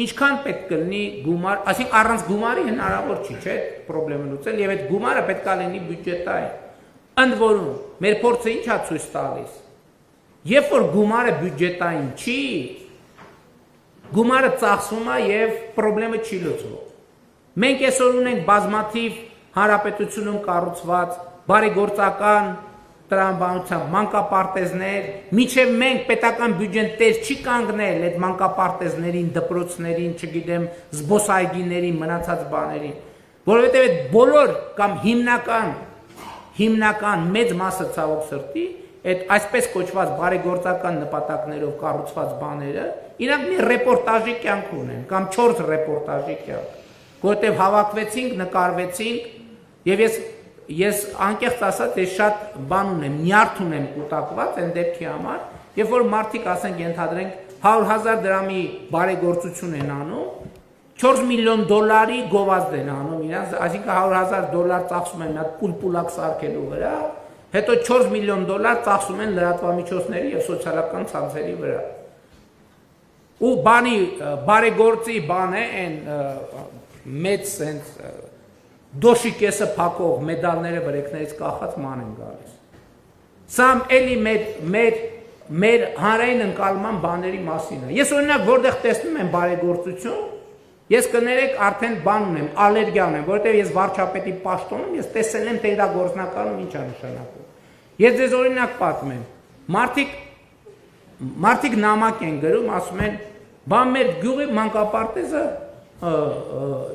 ինչքան պետք կլինի գումար, այսինքն առանց գումարի հնարավոր չի, չէ, պրոբլեմը լուծել եւ այդ գումարը պետք է լինի բյուջետային։ Ընդ որում, մեր փորձը ի՞նչ է ցույց տալիս։ Երբ որ գումարը բյուջետային չի, գումարը ծախսվում է եւ պրոբլեմը չի լուծվում։ Մենք այսօր ունենք բազմաթիվ հանրապետությունում կառուցված բարեգործական տրամաբանությամբ մանկապարտեզներ, միջև մենք պետական բյուջեն տեր չի կանգնել այդ մանկապարտեզներին, դպրոցներին, չգիտեմ, զբոսայգիներին, մնացած բաներին, որովհետև այդ բոլոր կամ հիմնական մեծ մասը ցավոք սրտի, այդ այսպես կոչված բարեգործական նպատակներով կառուցված բաները, իրանք մի ռեպորտաժի կյանք ունեն, կամ 4 ռեպորտաժի կյանք, որովհետև հավաքվեցինք, նկարվեցինք, եւ ես անկեղծ ասած ես շատ բան ունեմ, նյարդ ունեմ կուտակված այն դեպքի համար, երբ որ մարդիկ ասենք ենթադրենք 100,000 դրամի բարեգործություն են անում, 4 միլիոն դոլարի գովազդ են անում իրանց, այսինքն 100,000 ծախսում են մի հատ պուլպուլակ սարքելու վրա, հետո 4 միլիոն դոլար ծախսում են լրատվամիջոցների եւ սոցիալական ցանցերի վրա։ Ու բանի բարեգործի բան է այն մեծ sense դոշի կեսը փակող մեդալները վրեքներից կախած ման են գալիս։ Սա էլի մեր հանրային ընկալման բաների մասին է։ Ես օրինակ որտեղ տեսնում եմ բարեգործություն, ես կներեք արդեն բան ունեմ, ալերգիա ունեմ, որովհետև ես վարչապետի պաշտոնում ես տեսել եմ թե իր գործնականում ինչ է նշանակում։ Ես ձեզ օրինակ պատմեմ։ Մարդիկ նամակ են գրում, ասում են, բան մեր գյուղի մանկապարտեզը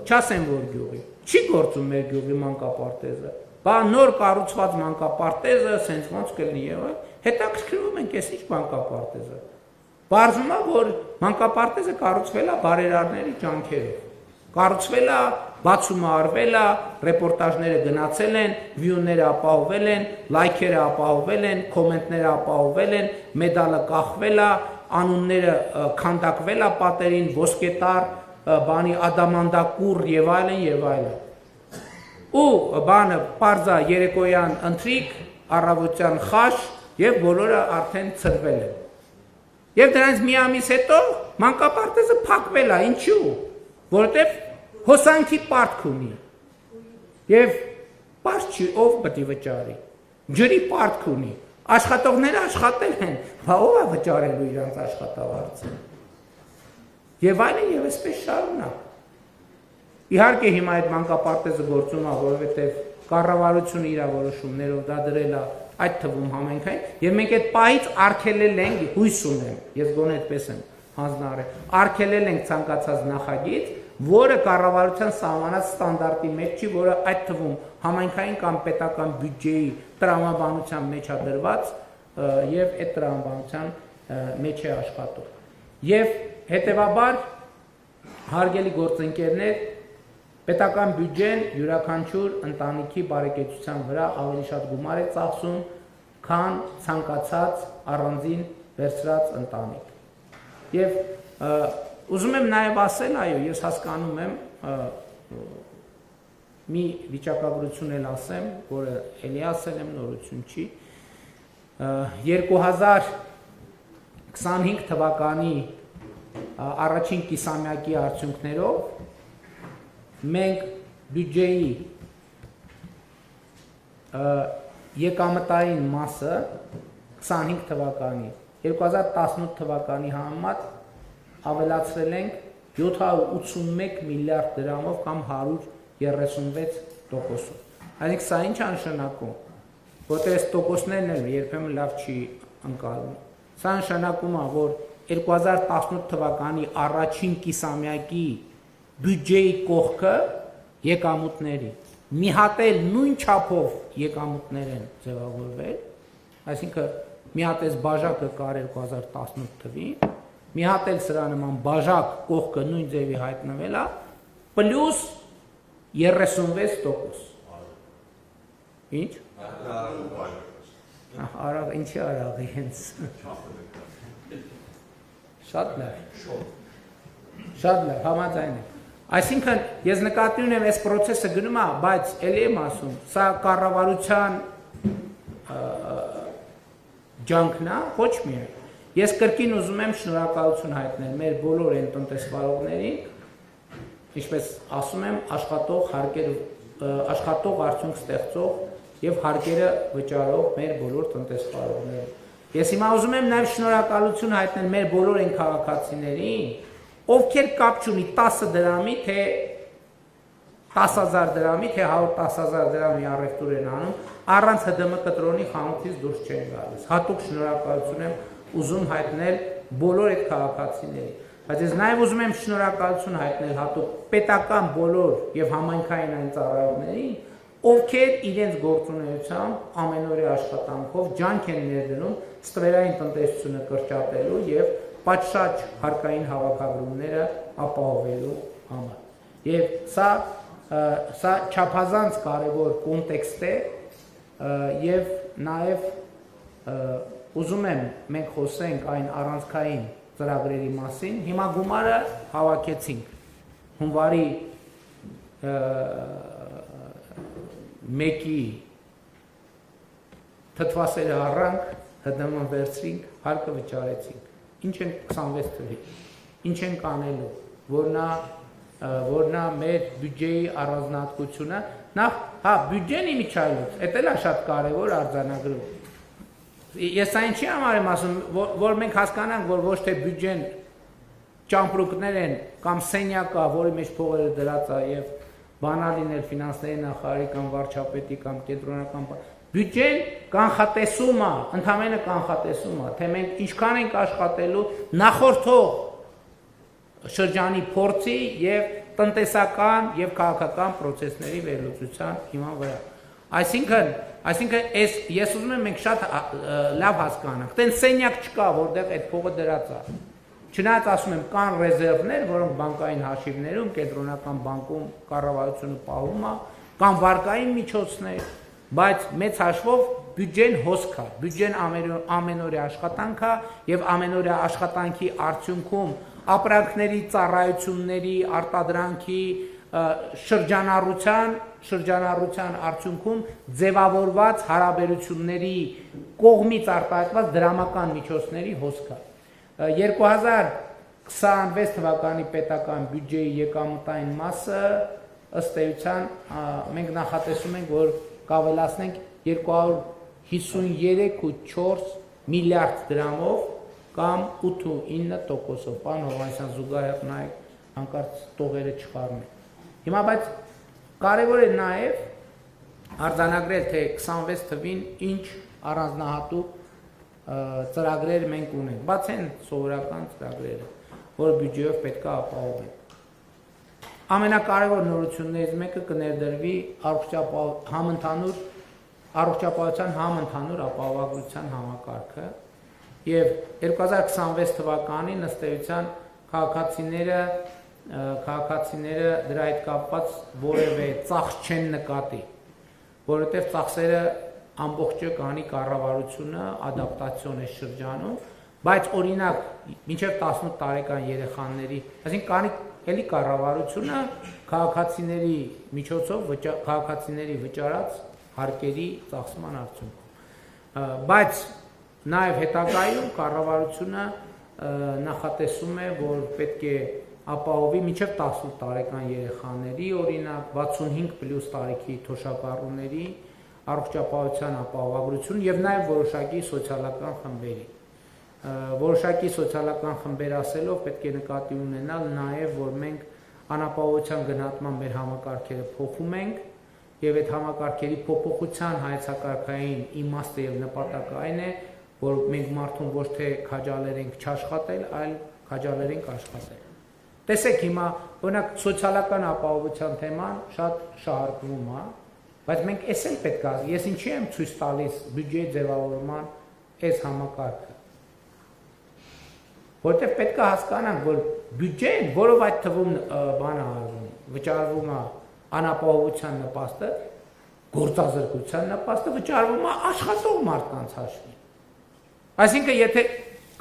չասեմ որ գյուղի չի գործում մեր գյուղի մանկապարտեզը, բա նոր կառուցված մանկապարտեզը, սենց ոնց կլինի եւ հետաքրքրվում ենք այս ինչ մանկապարտեզը։ Բարձվում է, որ մանկապարտեզը կառուցվել է բարերարների ջանքերով, կառուցվել է, բացումը արվել է, ռեպորտաժները գնացել են, վյուները ապահովել են, լայքերը ապահովել են, կոմենտները ապահովել են, մեդալը կախվել է, անունները քանդակվել է պատերին, ոսկետար բանի ադամանդակուր եւ այլն ու բանը պարզա երեկոյան ընթրիկ առավոտյան խաշ եւ բոլորը արդեն ծրվել են եւ դրանից մի ամիս հետո մանկապարտեզը փակվել է ինչու որովհետեւ հոսանքի պարտք ունի եւ պարզ չի ով պետք է վճարի ջրի պարտք ունի աշխատողները աշխատել են բա ով է վճարելու իրանց աշխատավարձը Եվ այլն եւ այսպես շարունակ։ Իհարկե հիմա այդ մանկապարտեզը գործում է, որովհետեւ կառավարությունը իր որոշումներով դա դրել է այդ թվում համենքային եւ մենք այդ պահից արգելել ենք, հույս ունեմ, ես գոնե այդպես եմ հանձնարարել, արգելել ենք ցանկացած նախագիծ, որը կառավարության սահմանած ստանդարտի մեջ չի, որը այդ թվում համենքային կամ պետական բյուջեի տրամաբանության մեջ է դրված եւ այդ տրամաբանության մեջ է աշխատում։ Եվ հետևաբար հարգելի գործընկերներ պետական բյուջեն յուրաքանչյուր ընտանիքի բարեկեցության վրա ավելի շատ գումար է ծախսում, քան ցանկացած առանձին վերցրած ընտանիք։ Եվ ուզում եմ նաև ասել, այո, ես հասկանում եմ մի վիճակագրություն էլ ասեմ, որը էլի ասել եմ, նորություն չի։ 2025 թվականի առաջին կիսամյակի արդյունքներով մենք բյուջեի եկամտային մասը 25 թվականի 2018 թվականի համեմատ ավելացրել ենք 781 միլիարդ դրամով կամ 136%։ Այսինքն սա ինչ է նշանակում, որտեղ այս տոկոսներն էլ երբեմն լավ չի ընկալվում։ Սա նշանակում է, որ 2018 թվականի առաջին կիսամյակի բյուջեի կողքը եկամուտների, մի հատ էլ նույն չափով եկամուտներ են ձևավորվել, այսինքն մի հատ էս բաժակը կար 2018 թվին, մի հատ էլ սրա նման բաժակ կողքը նույն ձևի հայտնվել է, պլյուս 36%։ Ինչ? Արաղ, ինչի արաղի հենց։ Շատ լավ, համաձայն եմ։ Այսինքն, ես նկատի ունեմ, այս պրոցեսը գնում է, բայց էլի եմ ասում, սա կառավարության ջանքն է, ոչ միայն։ Ես կրկին ուզում եմ շնորհակալություն հայտնել մեր բոլոր այն տնտեսվարողներին, ինչպես ասում եմ, աշխատող արդյունք ստեղծող եւ հարկերը վճարող մեր բոլոր տնտեսվարողներին։ Ես հիմա ուզում եմ նաեւ շնորհակալություն հայտնել մեր բոլոր այն քաղաքացիներին, ովքեր կապ չունի 10 դրամի, թե 10,000 դրամի, թե 110,000 դրամի առևտուր են անում, առանց ՀԴՄ կտրոնի խանութից դուրս չեն գալիս։ Հատուկ շնորհակալություն եմ ուզում հայտնել բոլոր այդ քաղաքացիներին։ Բայց ես նաև ուզում եմ շնորհակալություն հայտնել հատուկ պետական բոլոր եւ համայնքային այն ծառայողներին, ովքեր իրենց գործունեությամբ ամենօրյա աշխատանքով ջանք են ներդնում ստվերային տնտեսությունը կրճատելու եւ պատշաճ հարկային հավաքագրումները ապահովելու համար։ Եվ սա չափազանց կարևոր կոնտեքստ է եւ նաեւ ուզում եմ մենք խոսենք այն առանցքային ծրագրերի մասին, հիմա գումարը հավաքեցինք հունվարի 1-ի թթվասերը առանք, ՀԴՄ վերցրինք, հարկը վճարեցինք, ինչ են 26 թվի, ինչ են կանելու, որ նա մեր բյուջեի առանձնահատկությունը, նախ, բյուջեն իմիջայլոց, էդ էլ է շատ կարևոր արձանագրում, ես այն չի համար եմ ասում, որ մենք հասկանանք, որ ոչ թե բյուջեն ճամպրուկներ են կամ սենյակա, որի մեջ փողերը դրած է եւ բանալին էլ ֆինանսների նախարարի կամ վարչապետի կամ կենտրոնական բյուջեն կանխատեսում է, ընդհանրապես կանխատեսում է, թե մենք ինչքան ենք աշխատելու նախորդող շրջանի փորձի եւ տնտեսական եւ քաղաքական process-ների վերլուծության հիման վրա։ Այսինքն ես ուզում եմ մենք շատ լավ հասկանանք, տեն սենյակ չկա, որտեղ այդ փողը դրած է։ Չնայած ասում եմ, կան ռեզերվներ, որոնք բանկային հաշիվներում, կենտրոնական բանկում կառավարությունը պահում է, կան վարկային միջոցներ, բայց մեծ հաշվով բյուջեն հոսք է, բյուջեն ամենօրյա աշխատանք է եւ ամենօրյա աշխատանքի արդյունքում ապրանքների, ծառայությունների, արտադրանքի շրջանառության արդյունքում ձևավորված հարաբերությունների կողմից արտահայտված դրամական միջոցների հոսք է։ 2026 թվականի պետական բյուջեի եկամտային մասը ըստ էության մենք նախատեսում ենք, որ կավելացնենք 253.4 միլիարդ դրամով կամ 8.9%-ով, պարոն Հովհաննիսյան, զուգահեռ նայեք, հանկարծ տողերը չխառնենք։ Հիմա բայց կարևոր է նաև արձանագրել, թե 26 թվին ինչ առանձնահատուկ ծրագրեր մենք ունենք, բաց են սովորական ծրագրերը, որ բյուջեով պետք է ապահովենք։ Ամենակարևոր նորություններից մեկը կներդրվի առողջապահության համընդհանուր ապահովագրության համակարգը եւ 2026 թվականին ըստ էության քաղաքացիները դրա հետ կապված որևէ ծախս չեն նկատի, որովհետեւ ծախսերը ամբողջը կանի կառավարությունը ադապտացիոն է շրջանում, բայց օրինակ մինչև 18 տարեկան երեխաների, այսինքն կանի էլի կառավարությունը քաղաքացիների միջոցով քաղաքացիների վճարած հարկերի ծախսման արդյունքում, բայց նաև հետագայում կառավարությունը նախատեսում է, որ պետք է ապահովի մինչև 18 տարեկան երեխաների, օրինակ 65+ տարեկի թոշակառուների առողջապահության ապահովագրություն եւ նաեւ որոշակի սոցիալական խմբերի։ Որոշակի սոցիալական խմբեր ասելով պետք է նկատի ունենալ նաեւ, որ մենք անապահովության գնահատման մեր համակարգերը փոխում ենք եւ այդ համակարգերի փոփոխության հայեցակարգային իմաստը եւ նպատակը այն է, որ մենք մարդուն ոչ թե քաջալերենք չաշխատել, այլ քաջալերենք աշխատել։ Տեսեք հիմա, օրինակ սոցիալական ապահովության թեման շատ շահարկվում է, Բայց մենք էս էլ պետք է, ես ինչի եմ ցույց տալիս բյուջեի ձևավորման այս համակարգը։ Որտեղ պետք է հասկանանք, որ բյուջեն, որով այդ թվում բանը արվում, վճարվում է անապահովության նպաստը, գործազրկության նպաստը վճարվում է աշխատող մարդկանց հաշվին։ Այսինքն, եթե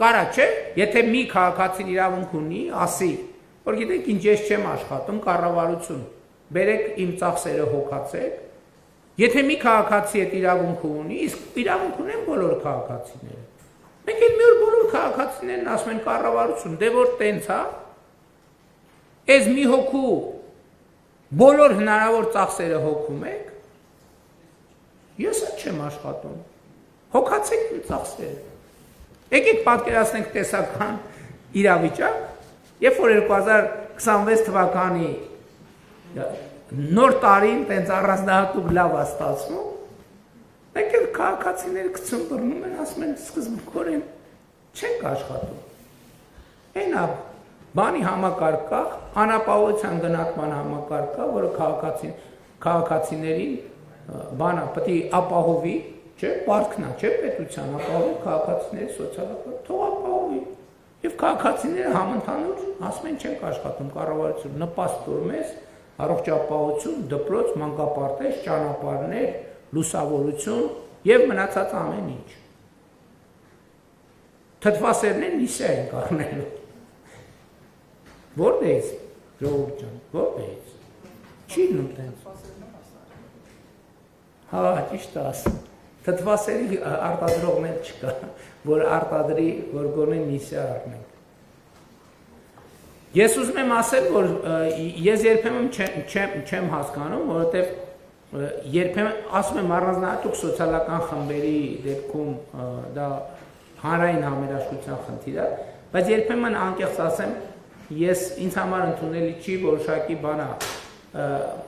կարա չէ, եթե մի քաղաքացին իրավունք ունի, ասի, որ գիտեք, ինչ ես չեմ աշխատում, կառավարություն, բերեք իմ ծախսերը հոգացեք, եթե մի քաղաքացի այդ իրավունքը ունի, իսկ իրավունք ունեն բոլոր քաղաքացիները։ Մենք էլ մի օր բոլոր քաղաքացիներն ասում են կառավարություն, դե որ տենց է, այս մի հոգու բոլոր հնարավոր ծախսերը հոգում եք, ես չեմ աշխատում, հոգացեք իմ ծախսերը։ Եկեք պատկերացնենք տեսական իրավիճակ, երբ որ 2026 թվականի նոր տարին տենց առանձնահատուկ լավ է ստացվում, մենք էլ քաղաքացիները գցում բռնում են, ասում են սկզբունքորեն չենք աշխատում։ Այն է բանի համակարգ կա, անապահովության գնահատման համակարգ կա, որը քաղաքացիներին բանը պետք է ապահովի, չէ, պարտքն է, չէ, պետության ապահովի քաղաքացիների սոցիալական, թող ապահովի։ Եվ քաղաքացիները համընդհանուր ասում են չենք աշխատում, կառավարություն նպաստ տորում ես, առողջապահություն, դպրոց, մանկապարտեզ, ճանապարհներ, լուսավորություն եւ մնացած ամեն ինչ։ Թթվասերներն իսե են կառնելու։ Որտե՞ց, ժողովուրդ ջան, որտե՞ց։ Չի նույնպես։ Հա, ճիշտ ասում։ Թթվասերի արտադրողներ չկա, որ արտադրի, որ գոնե նիսե առնենք։ Ես ուզում եմ ասել, որ ես երբեմն չեմ հասկանում, որովհետև երբեմն ասում եմ առանձնահատուկ սոցիալական խմբերի դեպքում դա հանրային համերաշխության խնդիր է, բայց երբեմն անկեղծ ասեմ, ես ինձ համար ընդունելի չի որոշակի բանա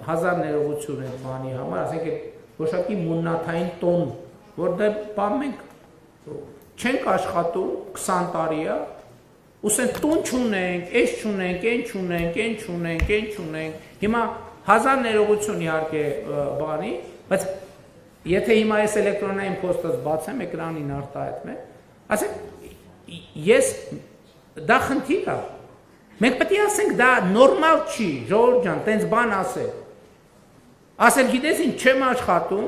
հազար ներողություն այդ բանի համար, ասենք որոշակի մուննաթային տոն, որտեղ բան մենք չենք աշխատում 20 տարի է, ուսենք տուն չունենք, այս չունենք, այն չունենք, այն չունենք, այն չունենք, հիմա հազար ներողություն իհարկե բանի, բայց եթե հիմա այս էլեկտրոնային փոստը բացեմ, էկրանին արտահայտում եմ, ասենք ես դա խնդիր է։ Մենք պետք է ասենք դա նորմալ չի, ժողովուրդ ջան, տենց բան ասել։ Ասել գիտես ինչ չեմ աշխատում,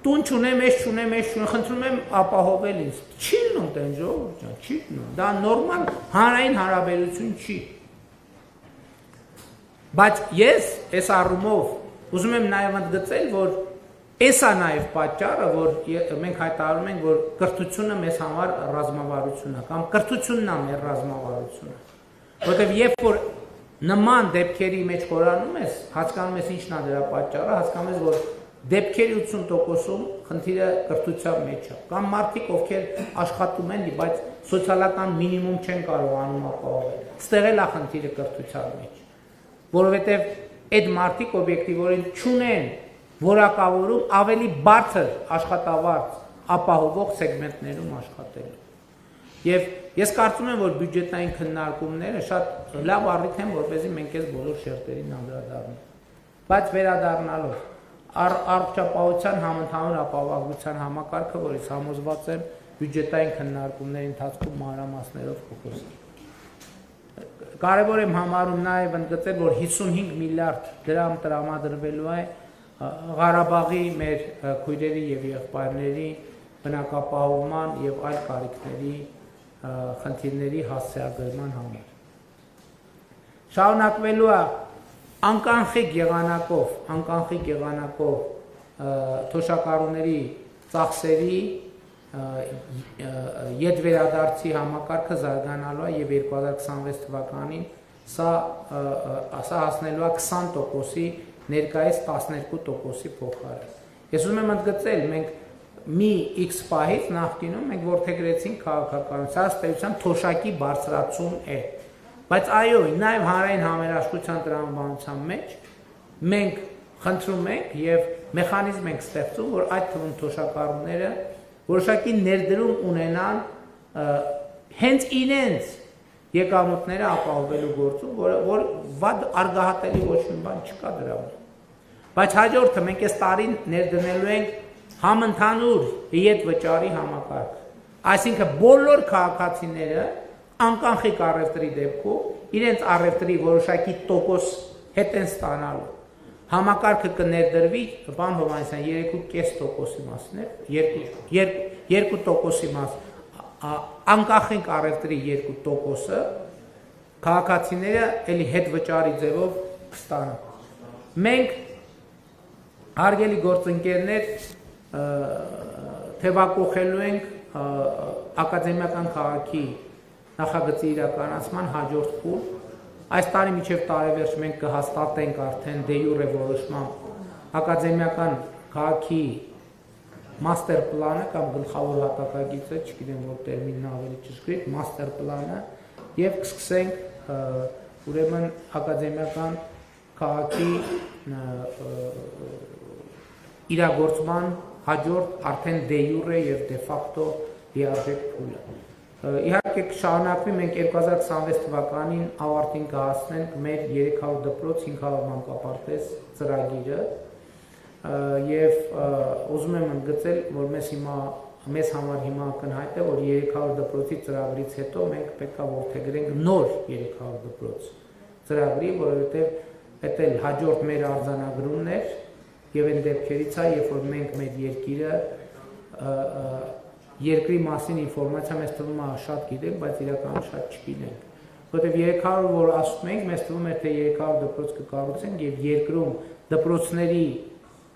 տուն չունեմ, ես չունեմ, խնդրում եմ ապահովել ինձ։ Չի լինում տեն ժողովուրդ ջան, չի լինում։ Դա նորմալ հանրային հարաբերություն չի։ Բայց ես այս առումով ուզում եմ նաև ընդգծել, որ էս է նաև պատճառը, որ մենք հայտարարում ենք, որ կրթությունը մեզ համար ռազմավարություն է, կամ կրթությունն է մեր ռազմավարությունը։ Որովհետև երբ որ նման դեպքերի մեջ խորանում ես, հասկանում ես ինչն է դրա պատճառը, հասկանում ես, որ դեպքերի 80%-ում խնդիրը կրթության մեջ է, կամ մարդիկ, ովքեր աշխատում են, բայց սոցիալական մինիմում չեն կարողանում ապահովել։ Ստեղ էլ է խնդիրը կրթության մեջ, որովհետև այդ մարդիկ օբյեկտիվորեն չունեն որակավորում ավելի բարձր աշխատավարձ ապահովող սեգմենտներում աշխատելու։ Եվ ես կարծում եմ, որ բյուջետային քննարկումները շատ լավ առիթ են, որպեսզի մենք այս բոլոր շերտերին անդրադառնանք։ Բայց վերադառնալով առողջապահության համընդհանուր ապահովության համակարգը, որից համոզված եմ, բյուջետային քննարկումների ընթացքում մանրամասներով կխոսի։ Կարևոր եմ համարում նաև ընդգծել, որ 55 միլիարդ դրամ տրամադրվելու է Ղարաբաղի մեր քույրերի եւ եղբայրների բնակապահովման եւ այլ կարիքների խնդիրների հասցեագրման համար։ Շարունակվելու է անկանխիկ եղանակով թոշակառուների ծախսերի ետվերադարձի համակարգը զարգանալու է եւ 2026 թվականին սա հասնելու է 20%-ի ներկայիս 12%-ի փոխարեն։ Ես ուզում եմ ընդգծել, մենք մի X պահից նախկինում մենք որդեգրեցինք քաղաքականություն, սա ըստ թոշակի բարձրացում է։ Բայց այո, նաև հանրային համերաշխության տրամաբանության մեջ մենք խնդրում ենք եւ մեխանիզմ ենք ստեղծում, որ այդ թվում թոշակառուները որոշակի ներդրում ունենան հենց իրենց եկամուտները ապահովելու գործում, որ վատ արգահատելի ոչ մի բան չկա դրանում։ Բայց հաջորդը մենք այս տարին ներդնելու ենք համընդհանուր ետ վճարի համակարգ։ Այսինքն բոլոր քաղաքացիները անկանխիկ առևտրի դեպքում իրենց առևտրի որոշակի տոկոս հետ են ստանալու։ Համակարգը կներդրվի, պարոն Հովհաննիսյան, 3.5%-ի մասն է, 2%-ի մաս, անկախենք առևտրի 2%-ը, քաղաքացիները էլի հետ վճարի ձևով կստանան։ Մենք հարգելի գործընկերներ թևակողելու ենք ակադեմիական քաղաքի նախագծի իրականացման հաջորդ փուլ։ Այս տարի մինչև տարեվերջ մենք կհաստատենք արդեն դե յուրե որոշմամբ ակադեմիական քաղաքի մաստեր պլանը կամ գլխավոր հատակագիծը, չգիտեմ որ տերմինն ավելի ճշգրիտ, մաստեր պլանը, եւ կսկսենք ուրեմն ակադեմիական քաղաքի իրագործման հաջորդ արդեն դե յուրե եւ դե ֆակտո լիարժեք փուլը։ Իհարկե կշարունակվի, մենք 2026 թվականին ավարտին կհասնենք մեր 300 դպրոց 500 մանկապարտեզ ծրագիրը եւ ուզում եմ ընդգծել, որ մեզ համար հիմա ակնհայտ է, որ 300 դպրոցի ծրագրից հետո մենք պետք է որդեգրենք նոր 300 դպրոց ծրագրի, որովհետեւ դա էլ հաջորդ մեր արձանագրումն էր եւ այն դեպքերից է, երբ որ մենք մեր երկրի մասին ինֆորմացիա մեզ թվում է շատ գիտենք, բայց իրականում շատ չգիտենք։ Որտեւ 300 որ ասում ենք, մեզ թվում է թե 300 դպրոց կկառուցենք եւ երկրում դպրոցների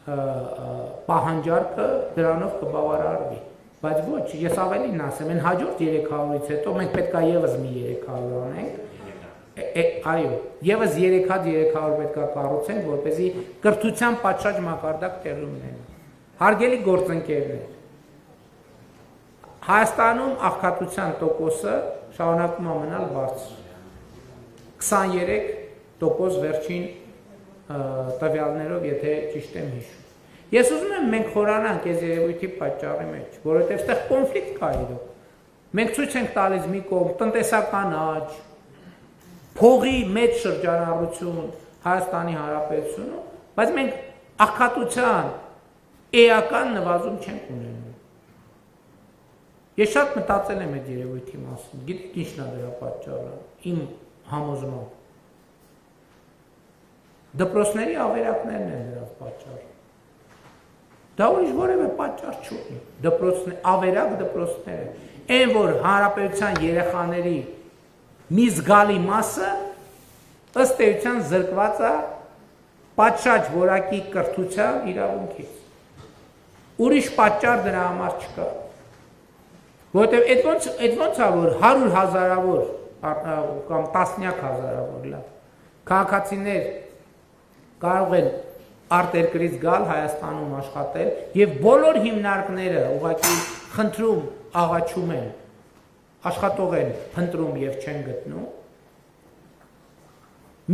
պահանջարկը դրանով կբավարարվի։ Բայց ոչ, ես ավելին ասեմ, այն հաջորդ 300-ից հետո մենք պետք է եւս մի 300 անենք։ Այո, եւս 3 հատ 300 պետք է կառուցենք, որպեսզի կրթության պատշաճ մակարդակ տեղի ունենա։ Հարգելի գործընկերներ, Հայաստանում աղքատության տոկոսը շարունակում է մնալ բարձր։ 23% վերջին տվյալներով, եթե ճիշտ եմ հիշում։ Ես ուզում եմ մենք խորանանք այս երևույթի պատճառի մեջ, որովհետև այստեղ կոնֆլիկտ կա իրոք։ Մենք ցույց ենք տալիս մի կողմ տնտեսական աճ, փողի մեծ շրջանառություն Հայաստանի Հանրապետությունում, բայց մենք աղքատության էական նվազում չենք ունենում։ Ես շատ մտածել եմ այդ երևույթի մասին, գիտեք ինչն է դրա պատճառը, իմ համոզմամբ։ Դպրոցների ավերակներն են դրա պատճառը։ Դա ուրիշ որևէ պատճառ չունի։ Ավերակ դպրոցները, այն որ հանրապետության երեխաների մի զգալի մասը ըստ էության զրկված է պատշաճ որակի կրթության իրավունքից։ Ուրիշ պատճառ դրա համար չկա։ Որտեւ այդ ոնց է որ 100,000-ավոր կամ տասնյակ հազարավոր լավ քաղաքացիներ կարող են արտերկրից գալ Հայաստանում աշխատել եւ բոլոր հիմնարկները ուղղակի խնդրում աղաչում են աշխատող են փնտրում եւ չեն գտնում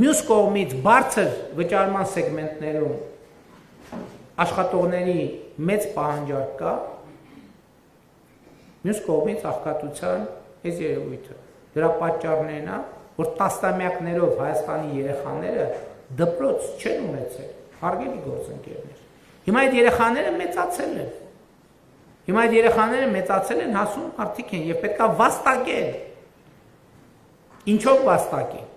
մյուս կողմից բարձր վճարման սեգմենտներում աշխատողների մեծ պահանջարկ կա մյուս կողմից աղքատության այս երևույթը դրա պատճառներն է որ տասնամյակներով Հայաստանի երեխաները դպրոց չեն ունեցել հարգելի գործընկերներ հիմա այդ երեխաները մեծացել են հասուն արդիկ են եւ պետքա վաստակեն ինչով վաստակեն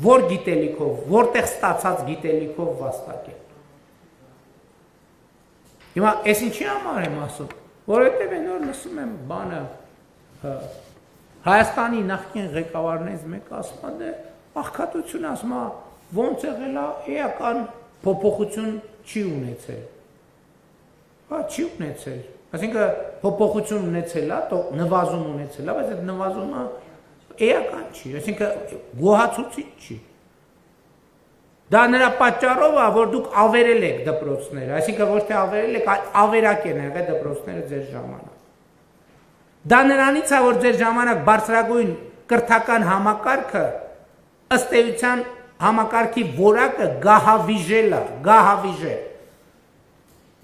որ գիտելիքով որտեղ ստացած գիտելիքով վաստակեն հիմա այս ինչի համար եմ ասում որովհետև այն որ լսում եմ բանը Հայաստանի նախկին ղեկավարներից մեկը ասում է աղքատություն ասում է ոնց եղել է էական փոփոխություն չի ունեցել հա չի ունեցել այսինքն փոփոխություն ունեցել է նվազում ունեցել է բայց այդ նվազումը էական չի այսինքն գոհացուցիչ չի դա նրա պատճառով է որ դուք ավերել եք դպրոցները այսինքն ոչ թե ավերել եք ավերակ են եղել դպրոցները ձեր ժամանակ դա նրանից է որ ձեր ժամանակ բարձրագույն կրթական համակարգը ըստ էության համակարգի որակը գահավիժել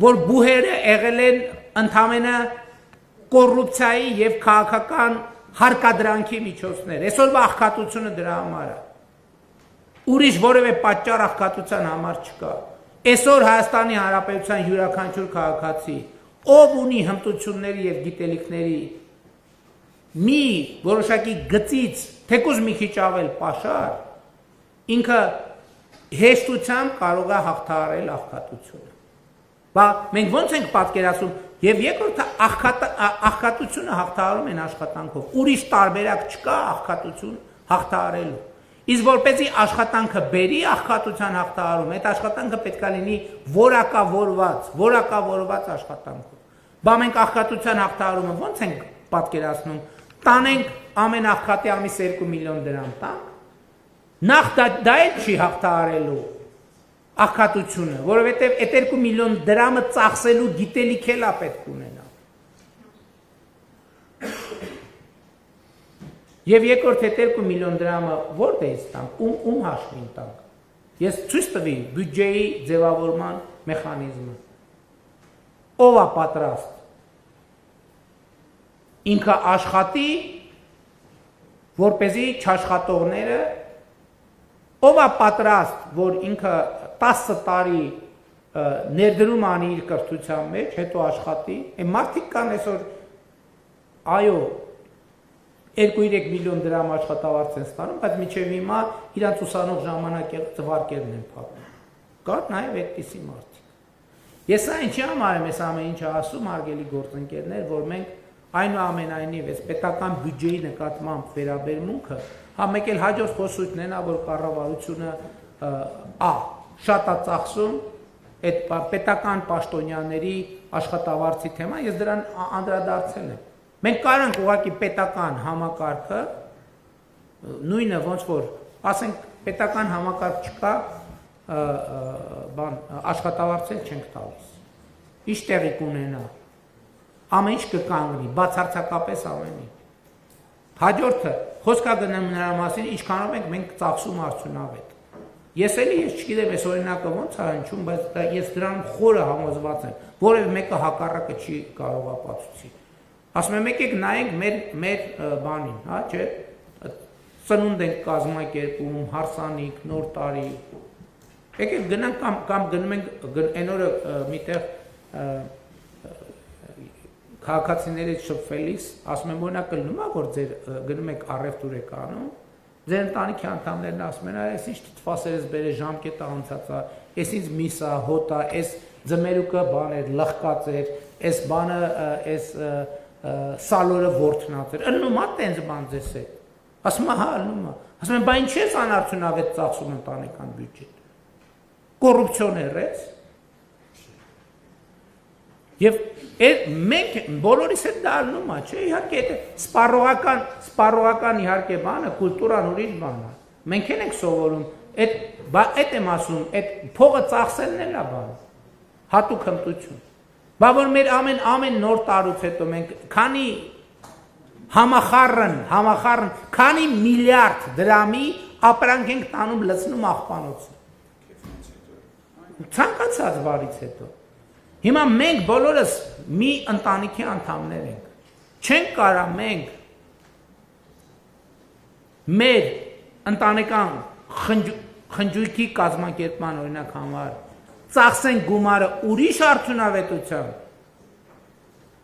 որ բուհերը եղել են ընդամենը կոռուպցիայի եւ քաղաքական հարկադրանքի միջոցներ, այսօրվա աղքատությունը դրա համար է։ Ուրիշ որևէ պատճառ աղքատության համար չկա։ Այսօր Հայաստանի Հանրապետության յուրաքանչյուր քաղաքացի, ով ունի հմտությունների եւ գիտելիքների մի որոշակի գծից, թեկուզ մի քիչ ավել պաշար, ինքը հեշտությամբ կարող է հաղթահարել աղքատությունը։ Բա մենք ո՞նց ենք պատկերացնում, եւ երկրորդը աղքատությունը հաղթահարում են աշխատանքով։ Ուրիշ տարբերակ չկա աղքատություն հաղթահարելու։ Իսկ որպեսզի աշխատանքը բերի աղքատության հաղթահարում, այդ աշխատանքը պետք է լինի որակավորված աշխատանքով։ Բա մենք աղքատության հաղթահարումը ո՞նց ենք պատկերացնում։ Տանենք ամեն աղքատի ամիս 2 միլիոն դրամ տանք։ Նախ դա էլ չի հաղթահարելու աղքատությունը, որովհետև այդ 2 միլիոն դրամը ծախսելու գիտելիք էլ է պետք ունենա։ Եվ երկրորդ այդ 2 միլիոն դրամը որտեղից տանք, ում հաշվին տանք։ Ես ցույց տվի բյուջեի ձևավորման մեխանիզմը։ Ով է պատրաստ ինքը աշխատի, որպեսզի չաշխատողները, ով է պատրաստ, որ ինքը 10 տարի ներդրում անի իր կրթության մեջ, հետո աշխատի, մարդիկ կան այսօր, այո, 2-3 միլիոն դրամ աշխատավարձ են ստանում, բայց մինչև հիմա իրանց ուսանող ժամանակ ծվարկերն են փակում։ Կար նաև այդպիսի մարդիկ։ Ես ինչի համար եմ այս ամեն ինչը ասում, հարգելի գործընկերներ, որ մենք այնուամենայնիվ այս պետական բյուջեի նկատմամբ վերաբերմունքը, մեկ էլ հաջորդ խոսույթն է նա, որ կառավարությունը շատ է ծախսում այդ պետական պաշտոնյաների աշխատավարձի թեման, ես դրան անդրադարձել եմ։ Մենք կարանք ուղղակի պետական համակարգը, նույնը ոնց որ, ասենք պետական համակարգ չկա, աշխատավարձել չենք տալիս։ Ինչ տեղի կունենա, ամեն ինչ կկանգնի, բացարձակապես ամեն ինչ։ Հաջորդը, խոսքա գնում նրա մասին, ինչքանով ենք մենք ծախսում արդյունավետ։ Ես չգիտեմ, այս օրինակը ոնց է հնչում, բայց ես դրանում խորը համոզված եմ, որևէ մեկը հակառակը չի կարող ապացուցի։ Ասում եմ, եկեք նայենք մեր բանին, հա, չէ, ծնունդ ենք կազմակերպում, հարսանիք, նոր տարի։ Եկեք գնանք կամ գնում ենք այն օրը միտեղ քաղաքացիներից շփվելիս, ասում եմ, օրինակ կլնում է, որ ձեր գնում եք առևտուր եք անում, ձեր ընտանիքի անդամներն ասում են, այս ինչ թթվասեր ես բերել, ժամկետը անցած է, այս ինչ միս է, հոտ է, այս ձմերուկը բան էր, լղկած էր, այս բանը, այս սալորը ворթնած էր, ըլնում է տենց բան ձեզ հետ։ Ասում է, հա, ըլնում է։ Ասում եմ, բա ինչ ես անարդյունավետ ծախսում ընտանեկան բյուջեն։ Կոռուպցիոներ ես։ Եվ մենք բոլորիս հետ դա ալնում է, չէ, իհարկե սպառողական իհարկե բանը, կուլտուրան ուրիշ բան է։ Մենք ենք սովորում, այդ եմ ասում, այդ փողը ծախսելն էլ է բան, հատուկ հմտություն։ Բա որ մեր ամեն նոր տարուց հետո մենք քանի համախառն, քանի միլիարդ դրամի ապրանք ենք տանում լցնում աղբանոցը։ Ցանկացած բարից հետո։ Հիմա մենք բոլորս մի ընտանիքի անդամներ ենք, չենք կարա մենք մեր ընտանեկան խնջույքի կազմակերպման օրինակ համար ծախսենք գումարը ուրիշ արդյունավետությամբ,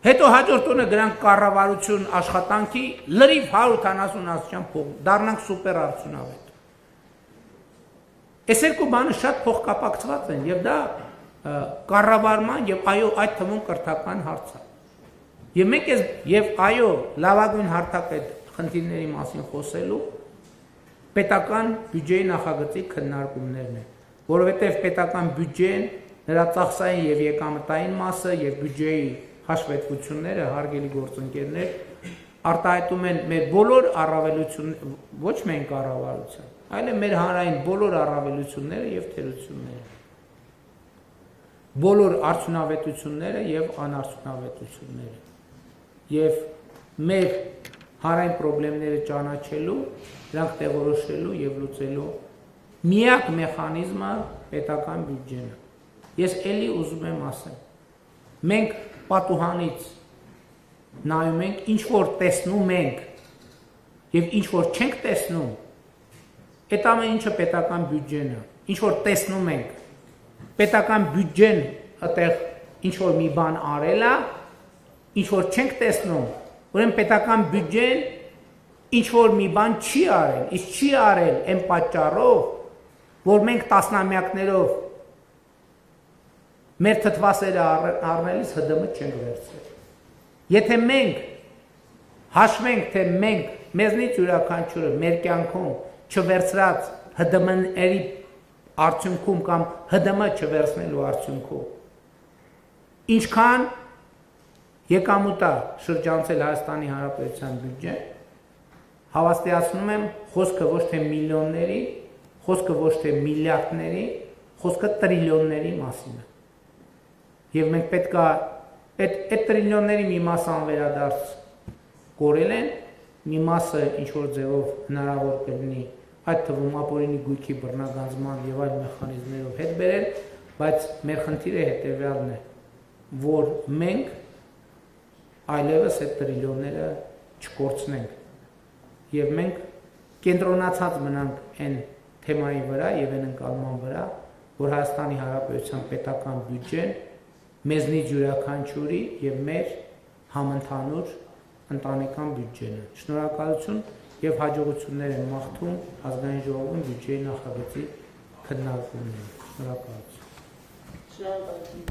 հետո հաջորդ օրը գրանք կառավարություն աշխատանքի լրիվ 170 փող, դառնանք սուպեր արդյունավետ։ Այս երկու բանը շատ փոխկապակցված են եւ դա կառավարման եւ այո այդ թվում կրթական հարց է։ Եվ մենք եւ այո լավագույն հարթակ այդ խնդիրների մասին խոսելու պետական բյուջեի նախագծի քննարկումներն են, որովհետեւ պետական բյուջեն, նրա ծախսային եւ եկամտային մասը եւ բյուջեի հաշվետվությունները, հարգելի գործընկերներ, արտահայտում են մեր բոլոր առավելությունները, ոչ միայն կառավարության, այլ մեր հանրային բոլոր առավելությունները եւ թերությունները։ Բոլոր արդյունավետությունները եւ անարդյունավետությունները եւ մեր հանրային խնդիրները ճանաչելու, դրանք տեղորոշելու եւ լուծելու միակ մեխանիզմը պետական բյուջեն է։ Ես էլի ուզում եմ ասել, մենք պատուհանից նայում ենք, ինչ որ տեսնում ենք եւ ինչ որ չենք տեսնում, այդ ամեն ինչը պետական բյուջեն է, ինչ որ տեսնում ենք, պետական բյուջեն այդտեղ ինչ որ մի բան արել է, ինչ որ չենք տեսնում, ուրեմն պետական բյուջեն ինչ որ մի բան չի արել, իսկ չի արել այն պատճառով, որ մենք տասնամյակներով մեր թթվասերը առնելիս ՀԴՄ չենք վերցրել։ Եթե մենք հաշվենք, թե մենք մեզնից յուրաքանչյուրը մեր կյանքում չվերցրած ՀԴՄ-ների արդյունքում կամ ՀԴՄ չվերցնելու արդյունքում, ինչքան եկամուտ է շրջանցել Հայաստանի Հանրապետության բյուջեն, հավաստիացնում եմ, խոսքը ոչ թե միլիոնների, խոսքը ոչ թե միլիարդների, խոսքը տրիլիոնների մասին է։ Եվ մենք պետք է այդ տրիլիոնների մի մասը անվերադարձ կորել են, մի մասը ինչ-որ ձևով հնարավոր կլինի այդ թվում ապօրինի գույքի բռնագանձման եւ այլ մեխանիզմներով հետ բերել, բայց մեր խնդիրը հետեւյալն է, որ մենք այլևս այդ տրիլիոնները չկորցնենք եւ մենք կենտրոնացած մնանք այն թեմայի վրա եւ այն ընկալման վրա, որ Հայաստանի Հանրապետության պետական բյուջեն մեզնից յուրաքանչյուրի եւ մեր համընդհանուր ընտանեկան բյուջեն է։ Շնորհակալություն եւ հաջողություններ եմ մաղթում ազգային ժողովում բյուջեի նախագծի քննարկումներին։ Շնորհակալություն։ Շնորհակալություն։